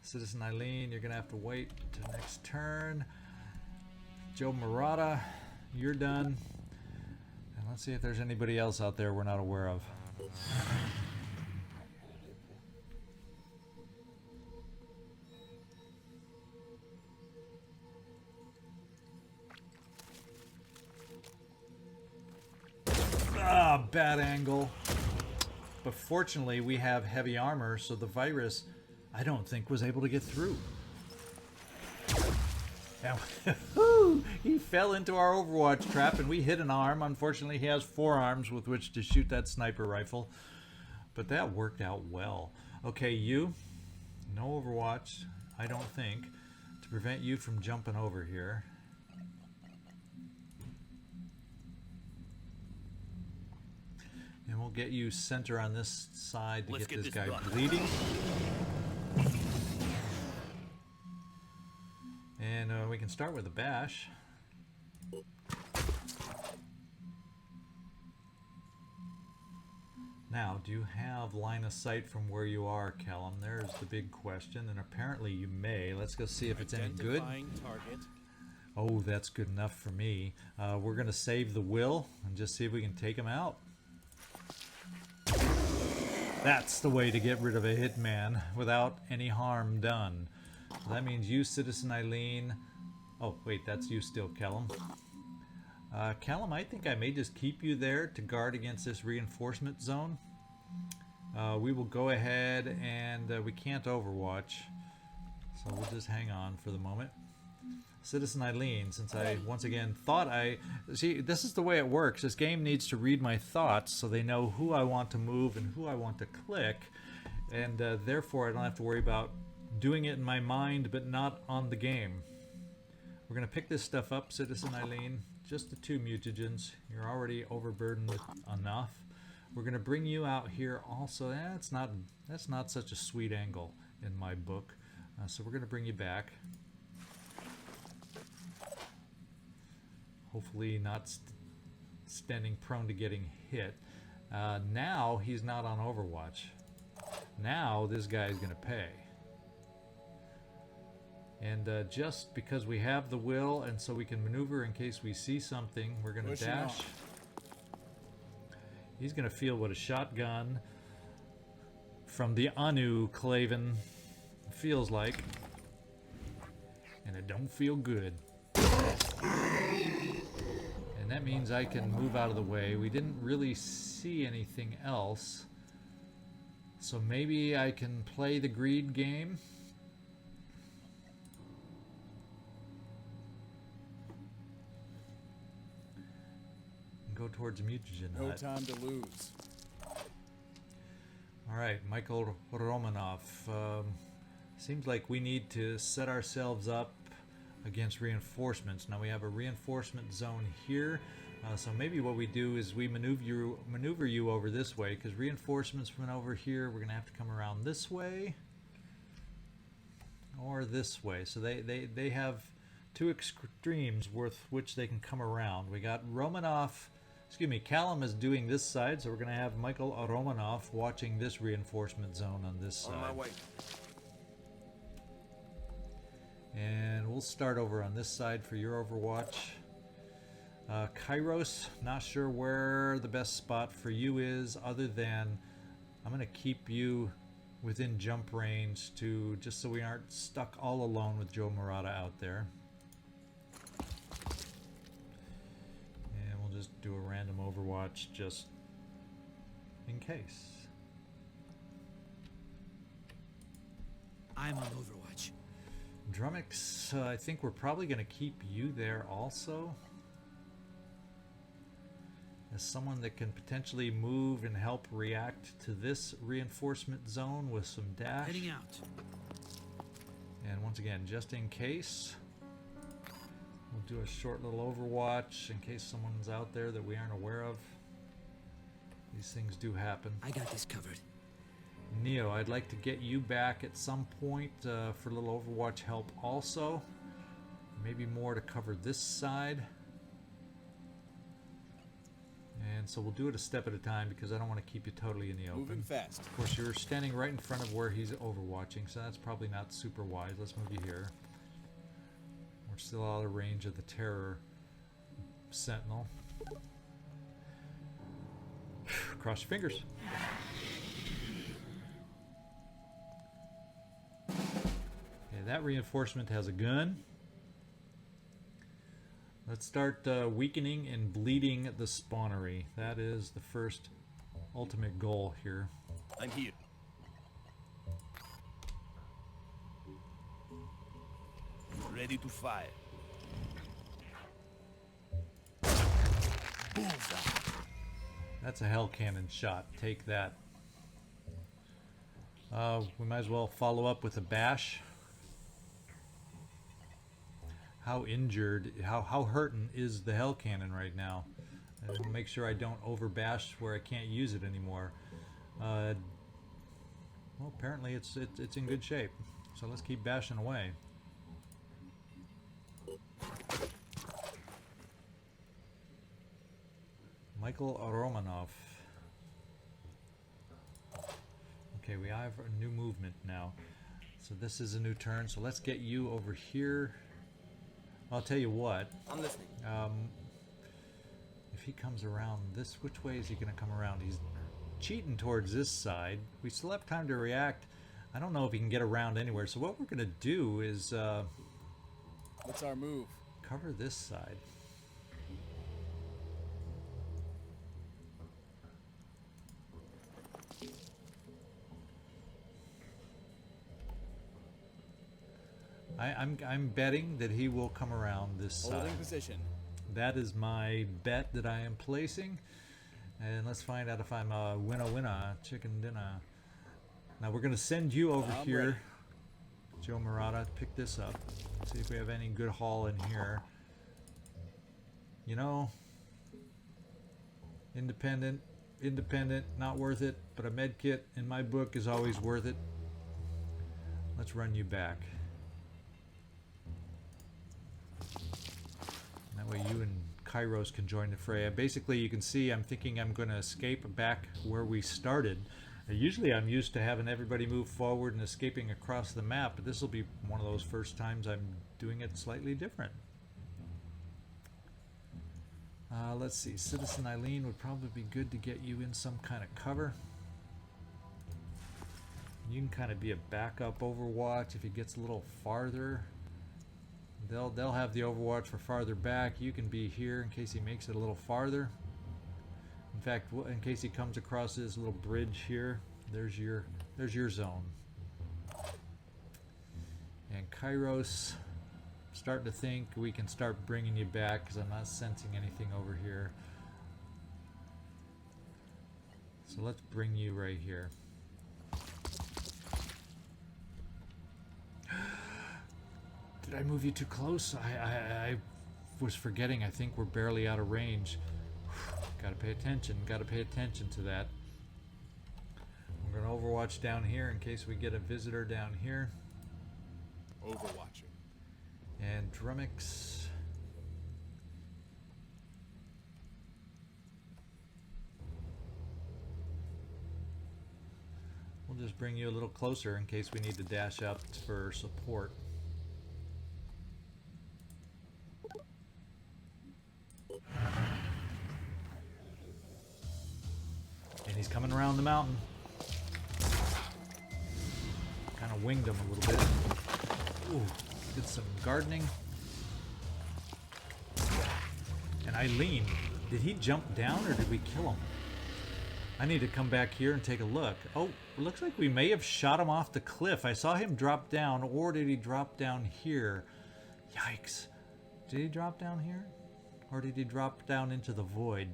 Citizen Eileen, you're gonna have to wait till next turn. Joe Marotta, you're done. And let's see if there's anybody else out there we're not aware of. Bad angle. But fortunately we have heavy armor, so the virus I don't think was able to get through. And he fell into our overwatch trap and we hit an arm. Unfortunately he has 4 arms with which to shoot that sniper rifle, but that worked out well. Okay, you, no overwatch, I don't think, to prevent you from jumping over here. And we'll get you center on this side to get this guy bleeding. And we can start with a bash. Now, do you have line of sight from where you are, Callum? There's the big question, and apparently you may. Let's go see if it's any good. Target. Oh, that's good enough for me. We're going to save the will and just see if we can take him out. That's the way to get rid of a hitman without any harm done. So that means you, Citizen Eileen. Oh, wait, that's you still, Callum. Callum, I think I may just keep you there to guard against this reinforcement zone. We will go ahead and we can't overwatch. So we'll just hang on for the moment. Citizen Eileen, since I once again thought see, this is the way it works. This game needs to read my thoughts so they know who I want to move and who I want to click, and therefore I don't have to worry about doing it in my mind but not on the game. We're going to pick this stuff up, Citizen Eileen. Just the 2 mutagens. You're already overburdened with enough. We're going to bring you out here also. That's not such a sweet angle in my book. So we're going to bring you back. Hopefully not standing prone to getting hit. Now he's not on Overwatch. Now this guy is going to pay. And just because we have the will and so we can maneuver in case we see something, we're going to dash. He's going to feel what a shotgun from the Anu Claven feels like. And it don't feel good. And that means I can move out of the way. We didn't really see anything else. So maybe I can play the greed game. And go towards mutagen No hut. time to lose. Alright, Michael Romanov. Seems like we need to set ourselves up against reinforcements. Now we have a reinforcement zone here, so maybe what we do is we maneuver you over this way, because reinforcements from over here, we're gonna have to come around this way or this way. So they have 2 extremes with which they can come around. We got Callum is doing this side, so we're gonna have Michael Romanov watching this reinforcement zone on this side. On my way. And we'll start over on this side for your Overwatch. Kyros, not sure where the best spot for you is, other than I'm going to keep you within jump range to just so we aren't stuck all alone with Joe Marotta out there. And we'll just do a random Overwatch just in case. I'm on Overwatch. Drumax, I think we're probably going to keep you there also. As someone that can potentially move and help react to this reinforcement zone with some dash. Heading out. And once again, just in case, we'll do a short little overwatch in case someone's out there that we aren't aware of. These things do happen. I got this covered. Neo, I'd like to get you back at some point for a little overwatch help also. Maybe more to cover this side. And so we'll do it a step at a time because I don't want to keep you totally in the open. Moving fast. Of course, you're standing right in front of where he's overwatching, so that's probably not super wise. Let's move you here. We're still out of range of the terror sentinel. Cross your fingers. Okay, that reinforcement has a gun. Let's start weakening and bleeding the spawnery. That is the first ultimate goal here. I'm here. Ready to fire. That's a hell cannon shot. Take that. We might as well follow up with a bash. How injured, how hurting is the hell cannon right now? I want to make sure I don't over bash where I can't use it anymore. Well, apparently it's in good shape. So let's keep bashing away. Michael Romanov. Okay, we have a new movement now. So this is a new turn. So let's get you over here. I'll tell you what. I'm listening. If he comes around this, which way is he going to come around? He's cheating towards this side. We still have time to react. I don't know if he can get around anywhere. So what we're going to do is What's our move? cover this side. I'm betting that he will come around this side. Holding position. That is my bet that I am placing. And let's find out if I'm a winner, chicken dinner. Now we're going to send you over I'm here, ready. Joe Marotta, pick this up. See if we have any good haul in here. You know, independent, not worth it, but a med kit in my book is always worth it. Let's run you back. That way you and Kyros can join the fray. Basically, you can see I'm thinking I'm going to escape back where we started. Usually I'm used to having everybody move forward and escaping across the map, but this will be one of those first times I'm doing it slightly different. Let's see, Citizen Eileen would probably be good to get you in some kind of cover. You can kind of be a backup overwatch if he gets a little farther. They'll have the overwatch for farther back. You can be here in case he makes it a little farther. In fact, in case he comes across this little bridge here, there's your zone. And Kyros, starting to think we can start bringing you back because I'm not sensing anything over here. So let's bring you right here. Did I move you too close? I was forgetting. I think we're barely out of range. Gotta pay attention. Gotta pay attention to that. We're gonna overwatch down here in case we get a visitor down here. Overwatching. And Drumax. We'll just bring you a little closer in case we need to dash up for support. And he's coming around the mountain. Kind of winged him a little bit. Ooh, did some gardening. And Eileen, did he jump down or did we kill him? I need to come back here and take a look. Oh, it looks like we may have shot him off the cliff. I saw him drop down, or did he drop down here? Yikes. Did he drop down here? Or did he drop down into the void?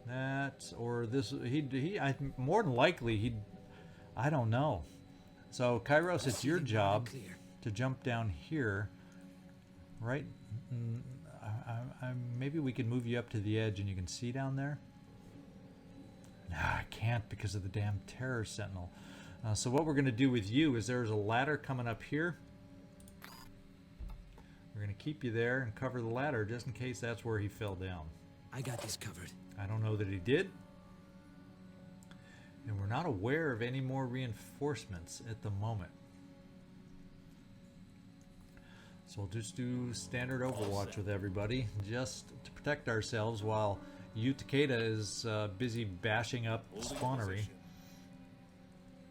That's, or this, more than likely, I don't know. So, Kyros, it's your job to jump down here, right? Maybe we can move you up to the edge and you can see down there? Nah, I can't because of the damn Terror Sentinel. So what we're going to do with you is there's a ladder coming up here. We're going to keep you there and cover the ladder just in case that's where he fell down. I got this covered. I don't know that he did. And we're not aware of any more reinforcements at the moment. So we'll just do standard Overwatch with everybody just to protect ourselves while Takeda is busy bashing up spawnery.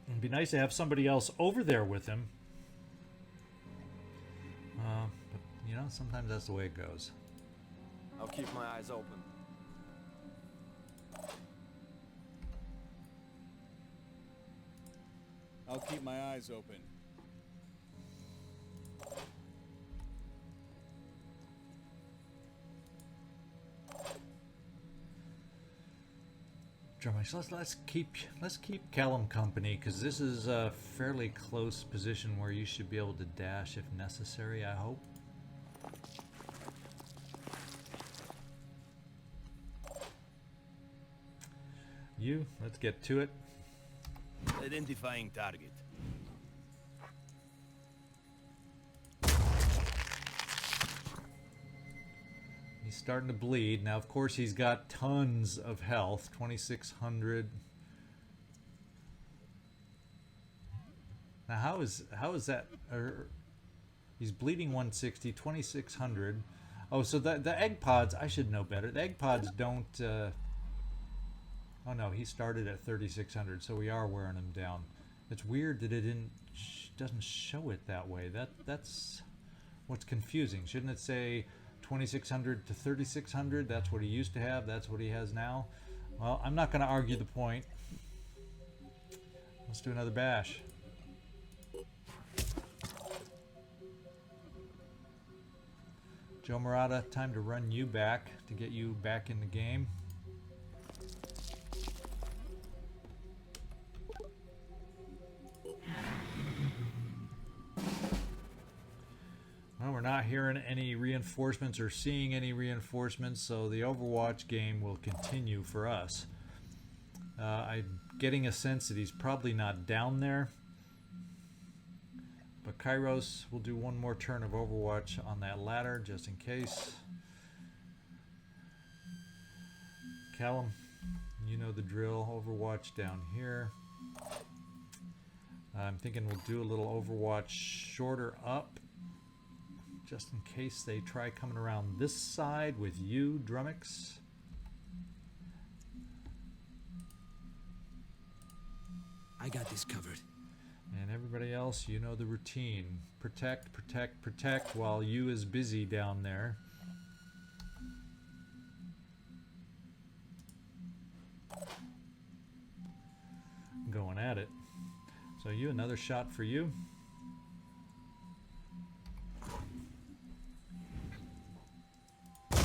It'd be nice to have somebody else over there with him. But, you know, sometimes that's the way it goes. I'll keep my eyes open. I'll keep my eyes open. Drumax, let's keep Callum company, because this is a fairly close position where you should be able to dash if necessary, I hope. Let's get to it. Identifying target. He's starting to bleed. Now, of course, he's got tons of health. 2,600. Now, how is that? He's bleeding 160, 2,600. Oh, so the egg pods, I should know better. The egg pods don't... oh, no, he started at 3,600, so we are wearing him down. It's weird that it doesn't show it that way. That's what's confusing. Shouldn't it say 2,600 to 3,600? That's what he used to have. That's what he has now. Well, I'm not going to argue the point. Let's do another bash. Joe Marotta, time to run you back to get you back in the game. Well, we're not hearing any reinforcements or seeing any reinforcements, so the Overwatch game will continue for us. I'm getting a sense that he's probably not down there. But Kyros will do one more turn of Overwatch on that ladder, just in case. Callum, you know the drill. Overwatch down here. I'm thinking we'll do a little Overwatch shorter up, just in case they try coming around this side with you, Drumax. I got this covered. And everybody else, you know the routine. Protect, protect, protect while you is busy down there. Going at it. So you, another shot for you. And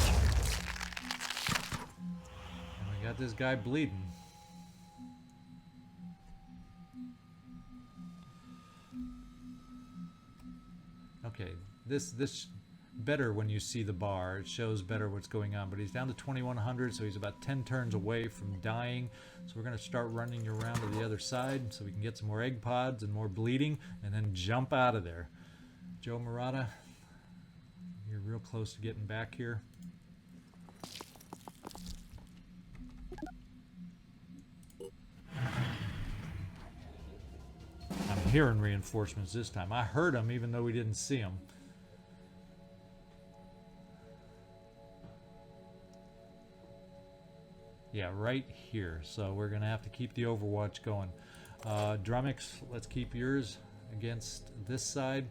we got this guy bleeding. Okay, this better when you see the bar. It shows better what's going on. But he's down to 2,100, so he's about 10 turns away from dying. So we're going to start running around to the other side so we can get some more egg pods and more bleeding, and then jump out of there. Joe Marotta, you're real close to getting back here. I'm hearing reinforcements this time. I heard them even though we didn't see them. Yeah, right here. So we're going to have to keep the Overwatch going. Drumax, let's keep yours against this side.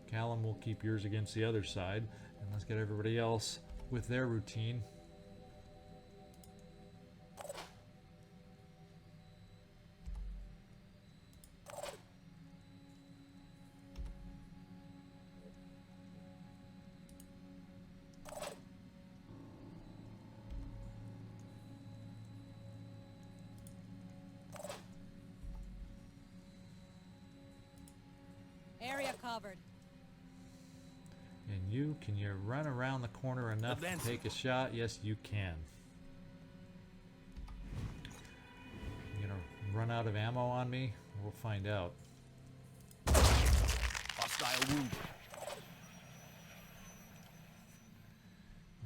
Callum will keep yours against the other side. And let's get everybody else with their routine. area covered. And you, can you run around the corner enough to take a shot? Yes, you can. You gonna run out of ammo on me? We'll find out. Hostile wounded.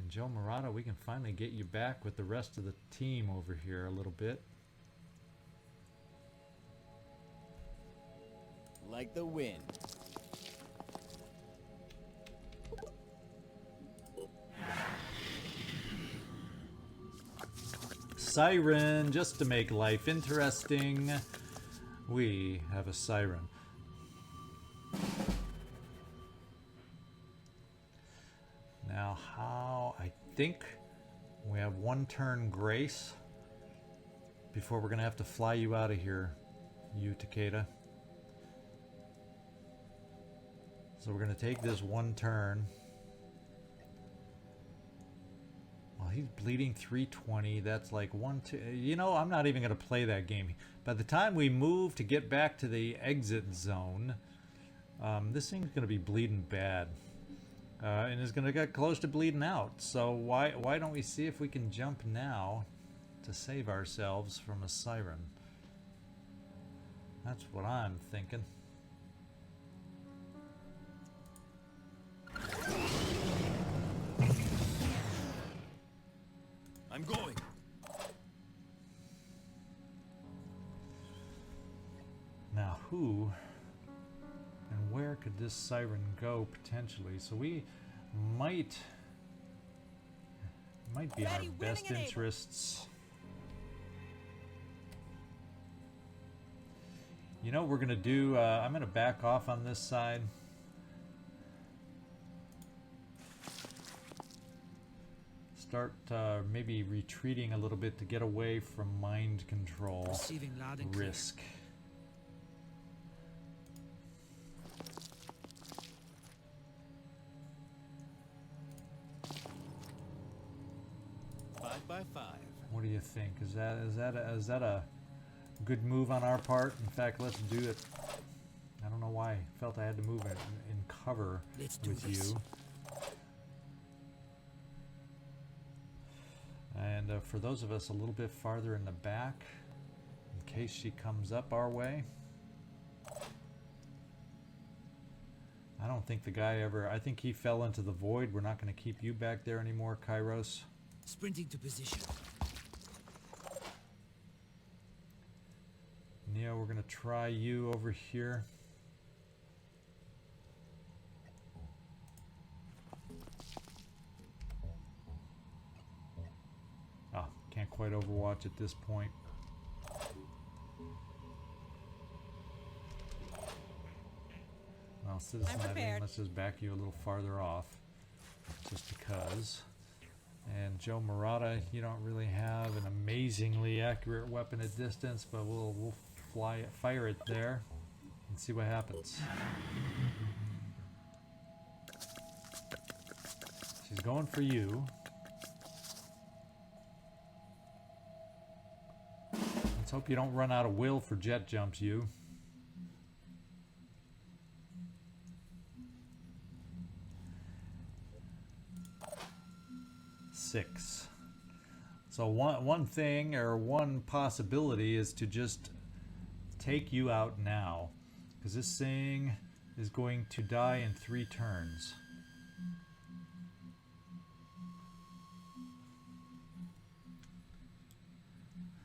And Joe Marotta, we can finally get you back with the rest of the team over here a little bit. Like the wind. Siren, just to make life interesting. We have a siren. Now, how? I think we have one turn grace before we're going to have to fly you out of here, you Takeda. So we're going to take this one turn. Well, he's bleeding 320. That's like 1, 2. You know, I'm not even going to play that game. By the time we move to get back to the exit zone, this thing's going to be bleeding bad. And is going to get close to bleeding out. So why don't we see if we can jump now to save ourselves from a siren? That's what I'm thinking. I'm going. Now who and where could this siren go potentially? So we might be in our Ready, best winning and able. interests. You know what we're gonna do? I'm gonna back off on this side. Start maybe retreating a little bit to get away from mind control Receiving loud and clear. risk. By 5. What do you think? Is that a good move on our part? In fact, let's do it. I don't know why I felt I had to move it in cover Let's do with this. you. And for those of us a little bit farther in the back, in case she comes up our way. I don't think the guy ever... I think he fell into the void. We're not going to keep you back there anymore, Kyros. Sprinting to position. Neo, we're going to try you over here. Oh, can't quite overwatch at this point. Well, Citizen I'm Eileen, prepared. let's just back you a little farther off. Just because. And Joe Marotta, you don't really have an amazingly accurate weapon at distance, but we'll fire it there and see what happens. She's going for you. Let's hope you don't run out of will for jet jumps, you. Six. So one thing or one possibility is to just take you out now, because this thing is going to die in 3 turns.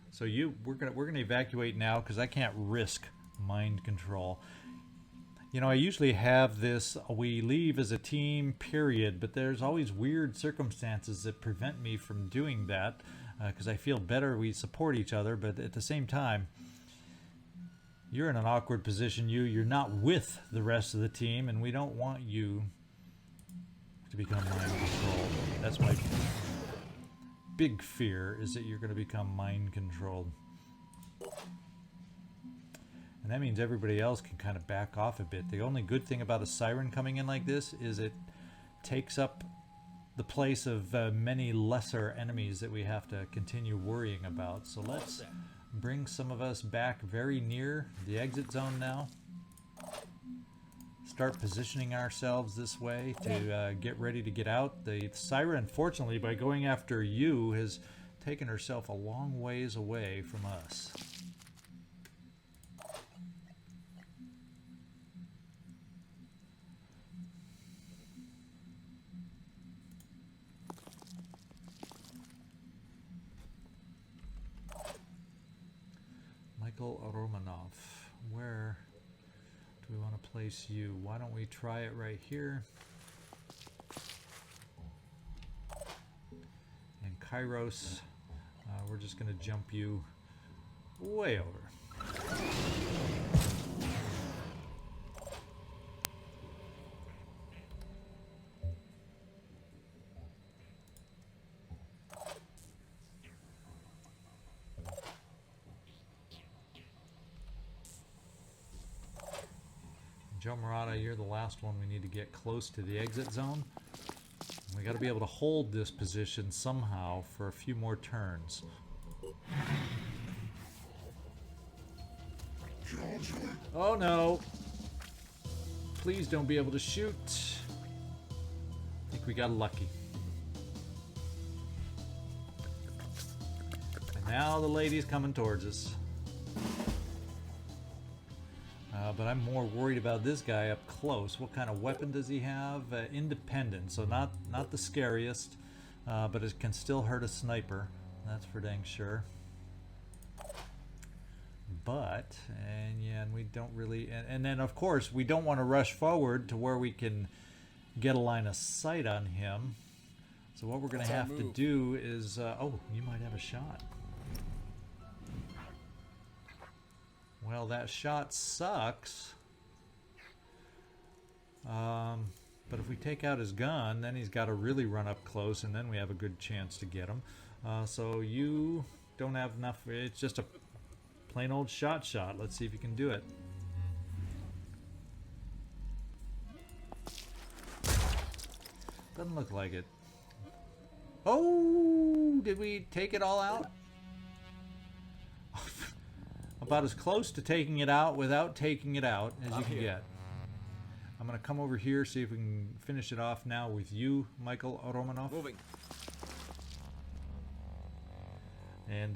So we're gonna evacuate now because I can't risk mind control. You know, I usually have this, we leave as a team, period, but there's always weird circumstances that prevent me from doing that, because I feel better we support each other, but at the same time, you're in an awkward position. You're not with the rest of the team, and we don't want you to become mind controlled. That's my big fear, is that you're going to become mind controlled. And that means everybody else can kind of back off a bit. The only good thing about a siren coming in like this is it takes up the place of many lesser enemies that we have to continue worrying about. So let's bring some of us back very near the exit zone now. start positioning ourselves this way to get ready to get out. The Syra, unfortunately, by going after you, has taken herself a long ways away from us. Romanov, where do we want to place you? Why don't we try it right here? And Kyros, we're just going to jump you way over. Marotta, you're the last one we need to get close to the exit zone. We got to be able to hold this position somehow for a few more turns. Oh no! Please don't be able to shoot. I think we got lucky. And now the lady's coming towards us. But I'm more worried about this guy up close. What kind of weapon does he have? Independent, so not the scariest, but it can still hurt a sniper. That's for dang sure. But, and we don't really, and then of course we don't want to rush forward to where we can get a line of sight on him. So what we're going to have to do is, oh, you might have a shot. Well, that shot sucks. But if we take out his gun, then he's got to really run up close, and then we have a good chance to get him. So you don't have enough. It's just a plain old shot. Let's see if you can do it. Doesn't look like it. Oh, did we take it all out? About as close to taking it out without taking it out as you can get. I'm going to come over here, see if we can finish it off now with you, Michael Romanov. Moving. And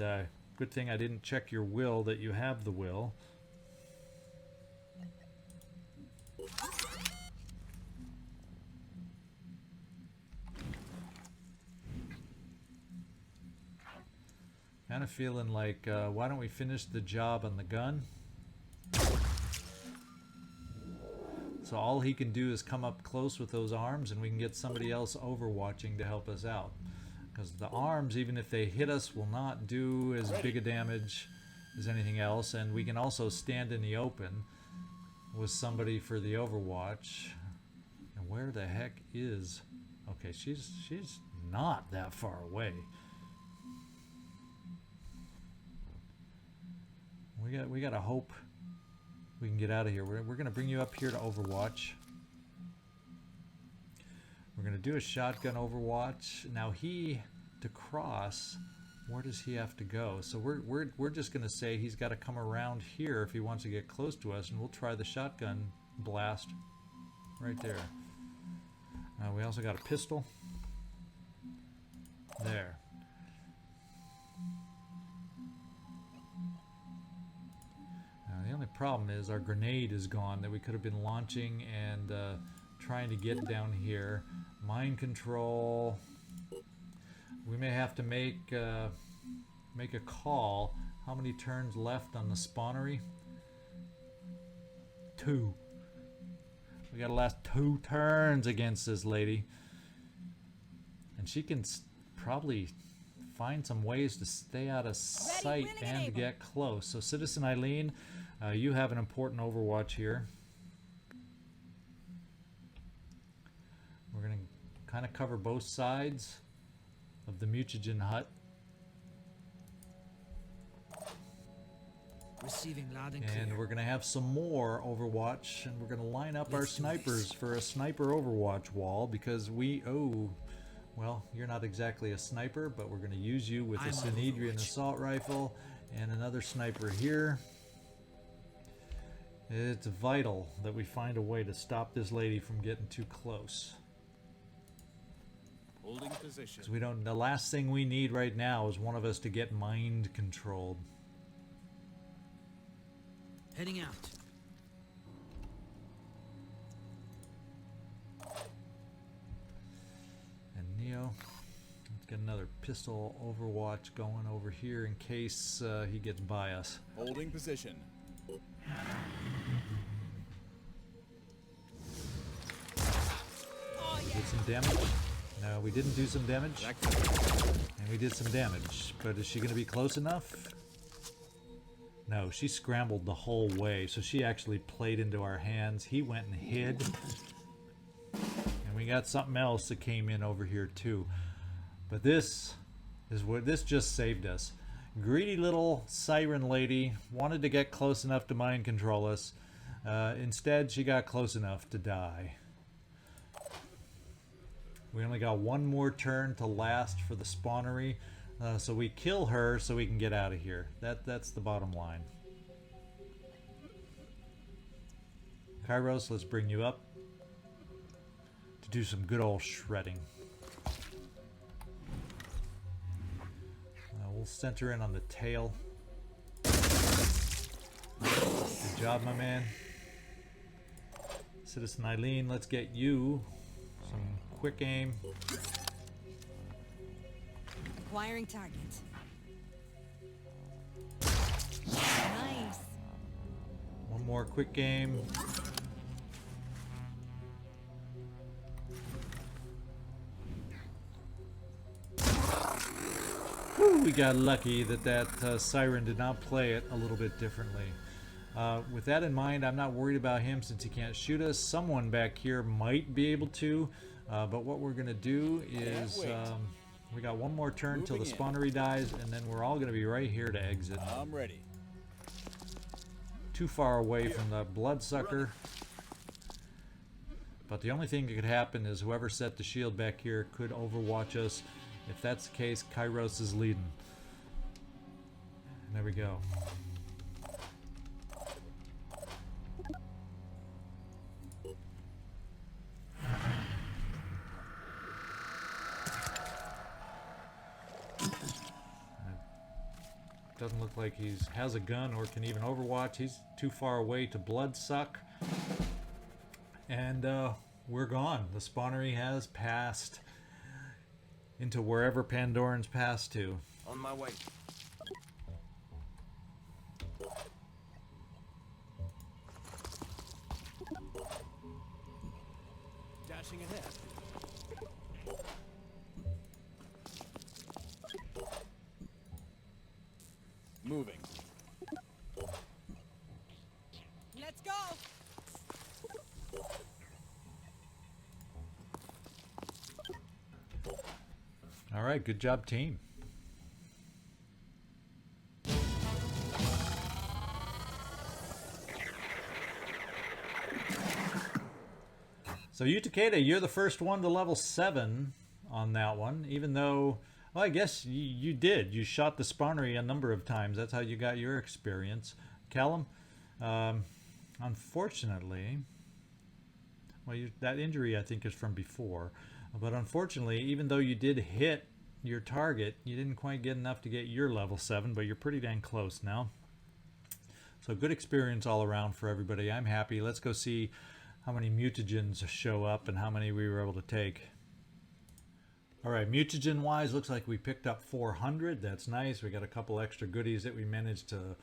good thing I didn't check your will, that you have the will. Kind of feeling like, why don't we finish the job on the gun? So all he can do is come up close with those arms, and we can get somebody else overwatching to help us out. Because the arms, even if they hit us, will not do as big a damage as anything else. And we can also stand in the open with somebody for the overwatch. And where the heck is... Okay, she's not that far away. We got to hope we can get out of here. We're going to bring you up here to Overwatch. We're going to do a shotgun Overwatch. Now to cross, where does he have to go? So we're just going to say he's got to come around here if he wants to get close to us, and we'll try the shotgun blast right there. We also got a pistol. There. The only problem is our grenade is gone that we could have been launching and trying to get down here. Mind control. We may have to make a call. How many turns left on the spawnery? 2. We got to last 2 turns against this lady. And she can probably find some ways to stay out of sight and get close. So Citizen Eileen, you have an important Overwatch here. We're going to kind of cover both sides of the mutagen hut. Receiving loud and clear. And we're going to have some more Overwatch, and we're going to line up our snipers for a sniper Overwatch wall, because well, you're not exactly a sniper, but we're going to use you with a Synedrion assault rifle and another sniper here. It's vital that we find a way to stop this lady from getting too close. Holding position. Because we don't. The last thing we need right now is one of us to get mind controlled. Heading out. And Neo, let's get another pistol overwatch going over here in case he gets by us. Holding position. Did some damage? No, we didn't do some damage. And we did some damage. But is she going to be close enough? No, she scrambled the whole way. So she actually played into our hands. He went and hid. And we got something else that came in over here too. But this is what this just saved us. Greedy little siren lady wanted to get close enough to mind control us. Instead, she got close enough to die. We only got one more turn to last for the spawnery, so we kill her so we can get out of here. That's the bottom line. Kyros, let's bring you up to do some good old shredding. We'll center in on the tail. Good job, my man. Citizen Eileen, let's get you some quick aim. Acquiring target. Nice. One more quick game. Whew, we got lucky that siren did not play it a little bit differently. With that in mind, I'm not worried about him since he can't shoot us. Someone back here might be able to, but what we're going to do is we got one more turn till the spawnery dies, and then we're all going to be right here to exit. I'm ready. Too far away from the bloodsucker. But the only thing that could happen is whoever set the shield back here could overwatch us. If that's the case, Kyros is leading. And there we go. Doesn't look like he has a gun or can even overwatch. He's too far away to bloodsuck. And we're gone. The spawnery has passed into wherever Pandoran's passed to. On my way. Dashing ahead. Moving. Let's go. All right, good job, team. So you, Takeda, you're the first one to level 7 on that one, even though, well, I guess you did. You shot the spawnery a number of times. That's how you got your experience. Callum, unfortunately, well, that injury I think is from before. But unfortunately, even though you did hit your target, you didn't quite get enough to get your level 7, but you're pretty dang close now. So good experience all around for everybody. I'm happy. Let's go see how many mutagens show up and how many we were able to take. All right, mutagen wise, looks like we picked up 400. That's nice. We got a couple extra goodies that we managed to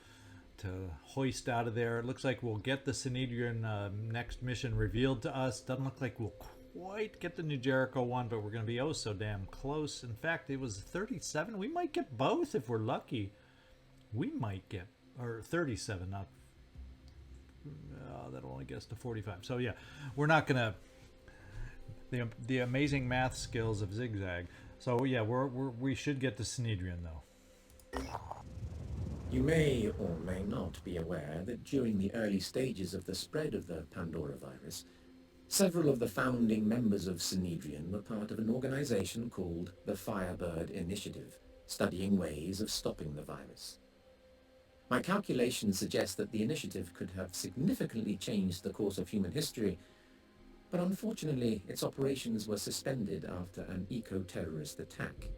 hoist out of there. It looks like we'll get the Synedrion next mission revealed to us. Doesn't look like we'll quite get the New Jericho one, but we're going to be oh so damn close. In fact, it was 37. We might get both if we're lucky. We might get, or 37, not, that'll only get us to 45. So yeah, we're not going to, the amazing math skills of ZigZag. So yeah, we should get the Synedrion though. You may or may not be aware that during the early stages of the spread of the Pandora virus, several of the founding members of Synedrion were part of an organization called the Firebird Initiative, studying ways of stopping the virus. My calculations suggest that the initiative could have significantly changed the course of human history, but unfortunately its operations were suspended after an eco-terrorist attack.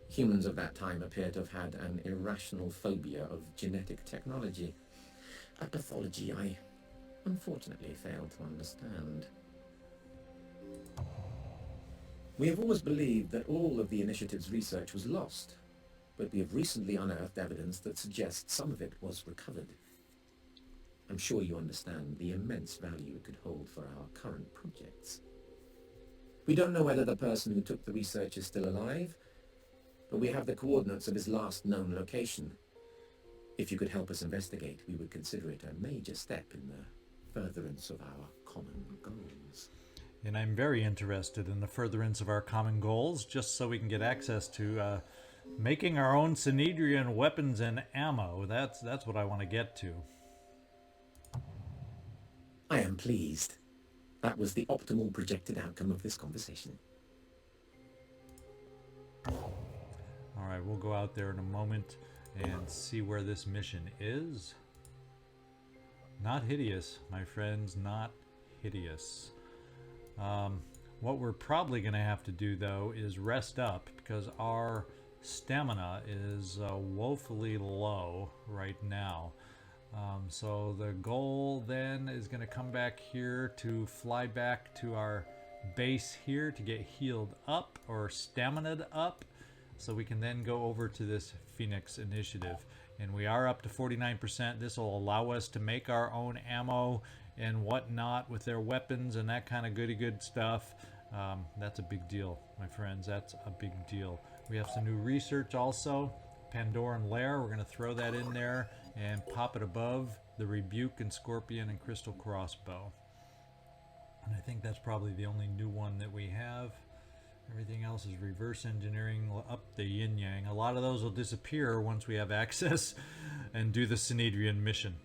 Humans of that time appear to have had an irrational phobia of genetic technology, a pathology I unfortunately failed to understand. We have always believed that all of the initiative's research was lost, but we have recently unearthed evidence that suggests some of it was recovered. I'm sure you understand the immense value it could hold for our current projects. We don't know whether the person who took the research is still alive, but we have the coordinates of his last known location. If you could help us investigate, we would consider it a major step in the furtherance of our common goals. And I'm very interested in the furtherance of our common goals, just so we can get access to making our own Synedrion weapons and ammo. That's what I want to get to. I am pleased. That was the optimal projected outcome of this conversation. All right, we'll go out there in a moment and see where this mission is. Not hideous, my friends, not hideous. What we're probably going to have to do, though, is rest up, because our stamina is woefully low right now. So the goal then is going to come back here to fly back to our base here to get healed up or stamina'd up, so we can then go over to this Phoenix initiative. And we are up to 49%. This will allow us to make our own ammo and whatnot with their weapons and that kind of goody good stuff. That's a big deal, my friends. That's a big deal. We have some new research also. Pandoran Lair, we're going to throw that in there and pop it above the Rebuke and Scorpion and Crystal Crossbow. And I think that's probably the only new one that we have. Everything else is reverse engineering up the yin-yang. A lot of those will disappear once we have access and do the Synedrion mission.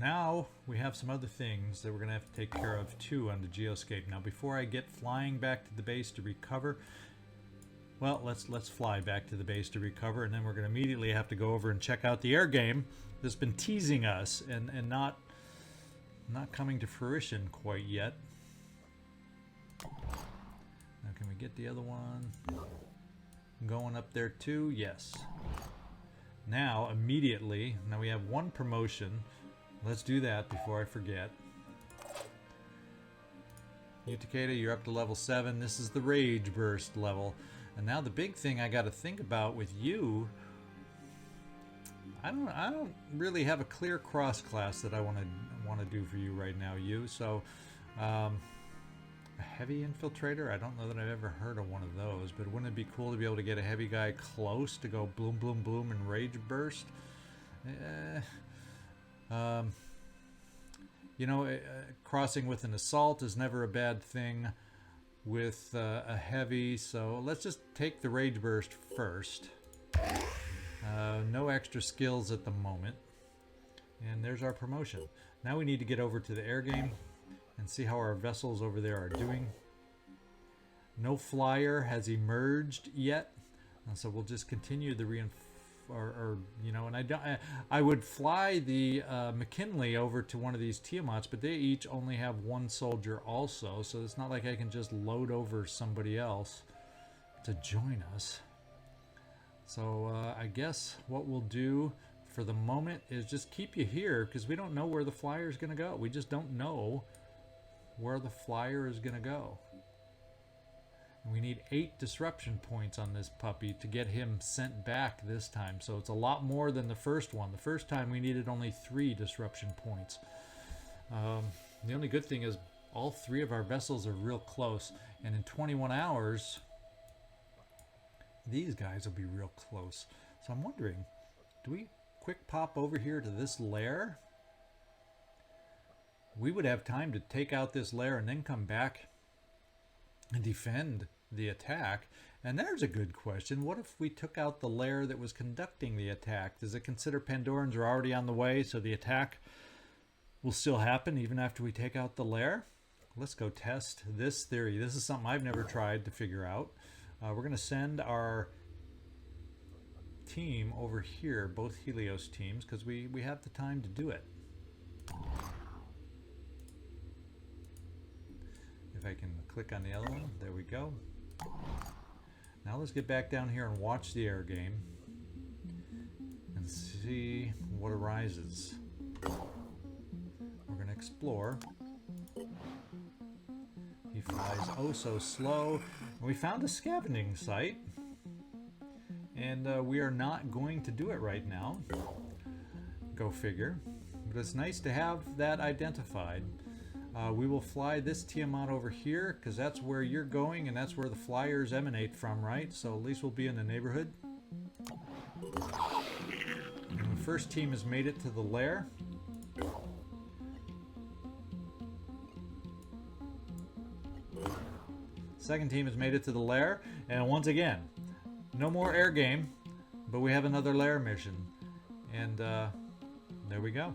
Now we have some other things that we're going to have to take care of too on the Geoscape. Now before I get flying back to the base to recover, well, let's fly back to the base to recover, and then we're going to immediately have to go over and check out the air game that's been teasing us and not coming to fruition quite yet. Now can we get the other one going up there too? Yes. Now immediately, now we have one promotion. Let's do that before I forget. You, Takeda, you're up to level 7. This is the Rage Burst level. And now the big thing I got to think about with you, I don't really have a clear cross class that I want to do for you right now, you. So a heavy infiltrator, I don't know that I've ever heard of one of those, but wouldn't it be cool to be able to get a heavy guy close to go bloom bloom bloom and Rage Burst? You know, crossing with an assault is never a bad thing with a heavy, so let's just take the Rage Burst first. No extra skills at the moment. And there's our promotion. Now we need to get over to the air game and see how our vessels over there are doing. No flyer has emerged yet, and so we'll just continue the you know, and I would fly the McKinley over to one of these Tiamats, but they each only have one soldier also, so it's not like I can just load over somebody else to join us. So I guess what we'll do for the moment is just keep you here, because we don't know where the flyer is going to go. We just don't know where the flyer is going to go. And we need 8 disruption points on this puppy to get him sent back this time. So it's a lot more than the first one. The first time we needed only 3 disruption points. The only good thing is all 3 of our vessels are real close. And in 21 hours, these guys will be real close. So I'm wondering, do we quick pop over here to this lair? We would have time to take out this lair and then come back and defend the attack. And there's a good question. What if we took out the lair that was conducting the attack? Does it consider Pandorans are already on the way, so the attack will still happen even after we take out the lair? Let's go test this theory. This is something I've never tried to figure out. We're going to send our team over here, both Helios teams, because we have the time to do it. If I can click on the other one, there we go. Now let's get back down here and watch the air game and see what arises. We're going to explore. He flies oh so slow. We found a scavenging site, and we are not going to do it right now. Go figure. But it's nice to have that identified. We will fly this Tiamat over here because that's where you're going and that's where the flyers emanate from, right? So at least we'll be in the neighborhood. And the first team has made it to the lair. Second team has made it to the lair, and once again, no more air game, but we have another lair mission, and there we go.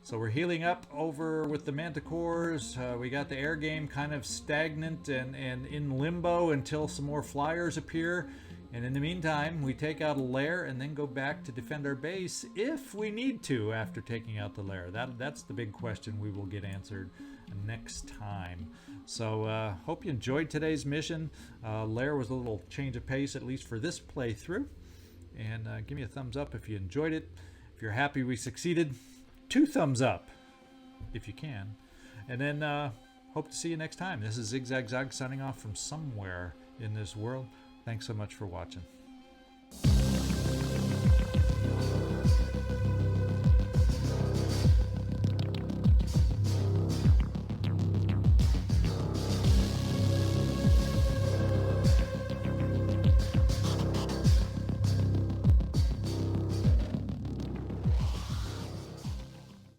So we're healing up over with the manticores. We got the air game kind of stagnant and in limbo until some more flyers appear, and in the meantime we take out a lair and then go back to defend our base if we need to after taking out the lair. That's the big question we will get answered next time. So hope you enjoyed today's mission. Lair was a little change of pace, at least for this playthrough, and give me a thumbs up if you enjoyed it. If you're happy we succeeded, 2 thumbs up if you can, and then hope to see you next time. This is ZigZagZog signing off from somewhere in this world. Thanks so much for watching.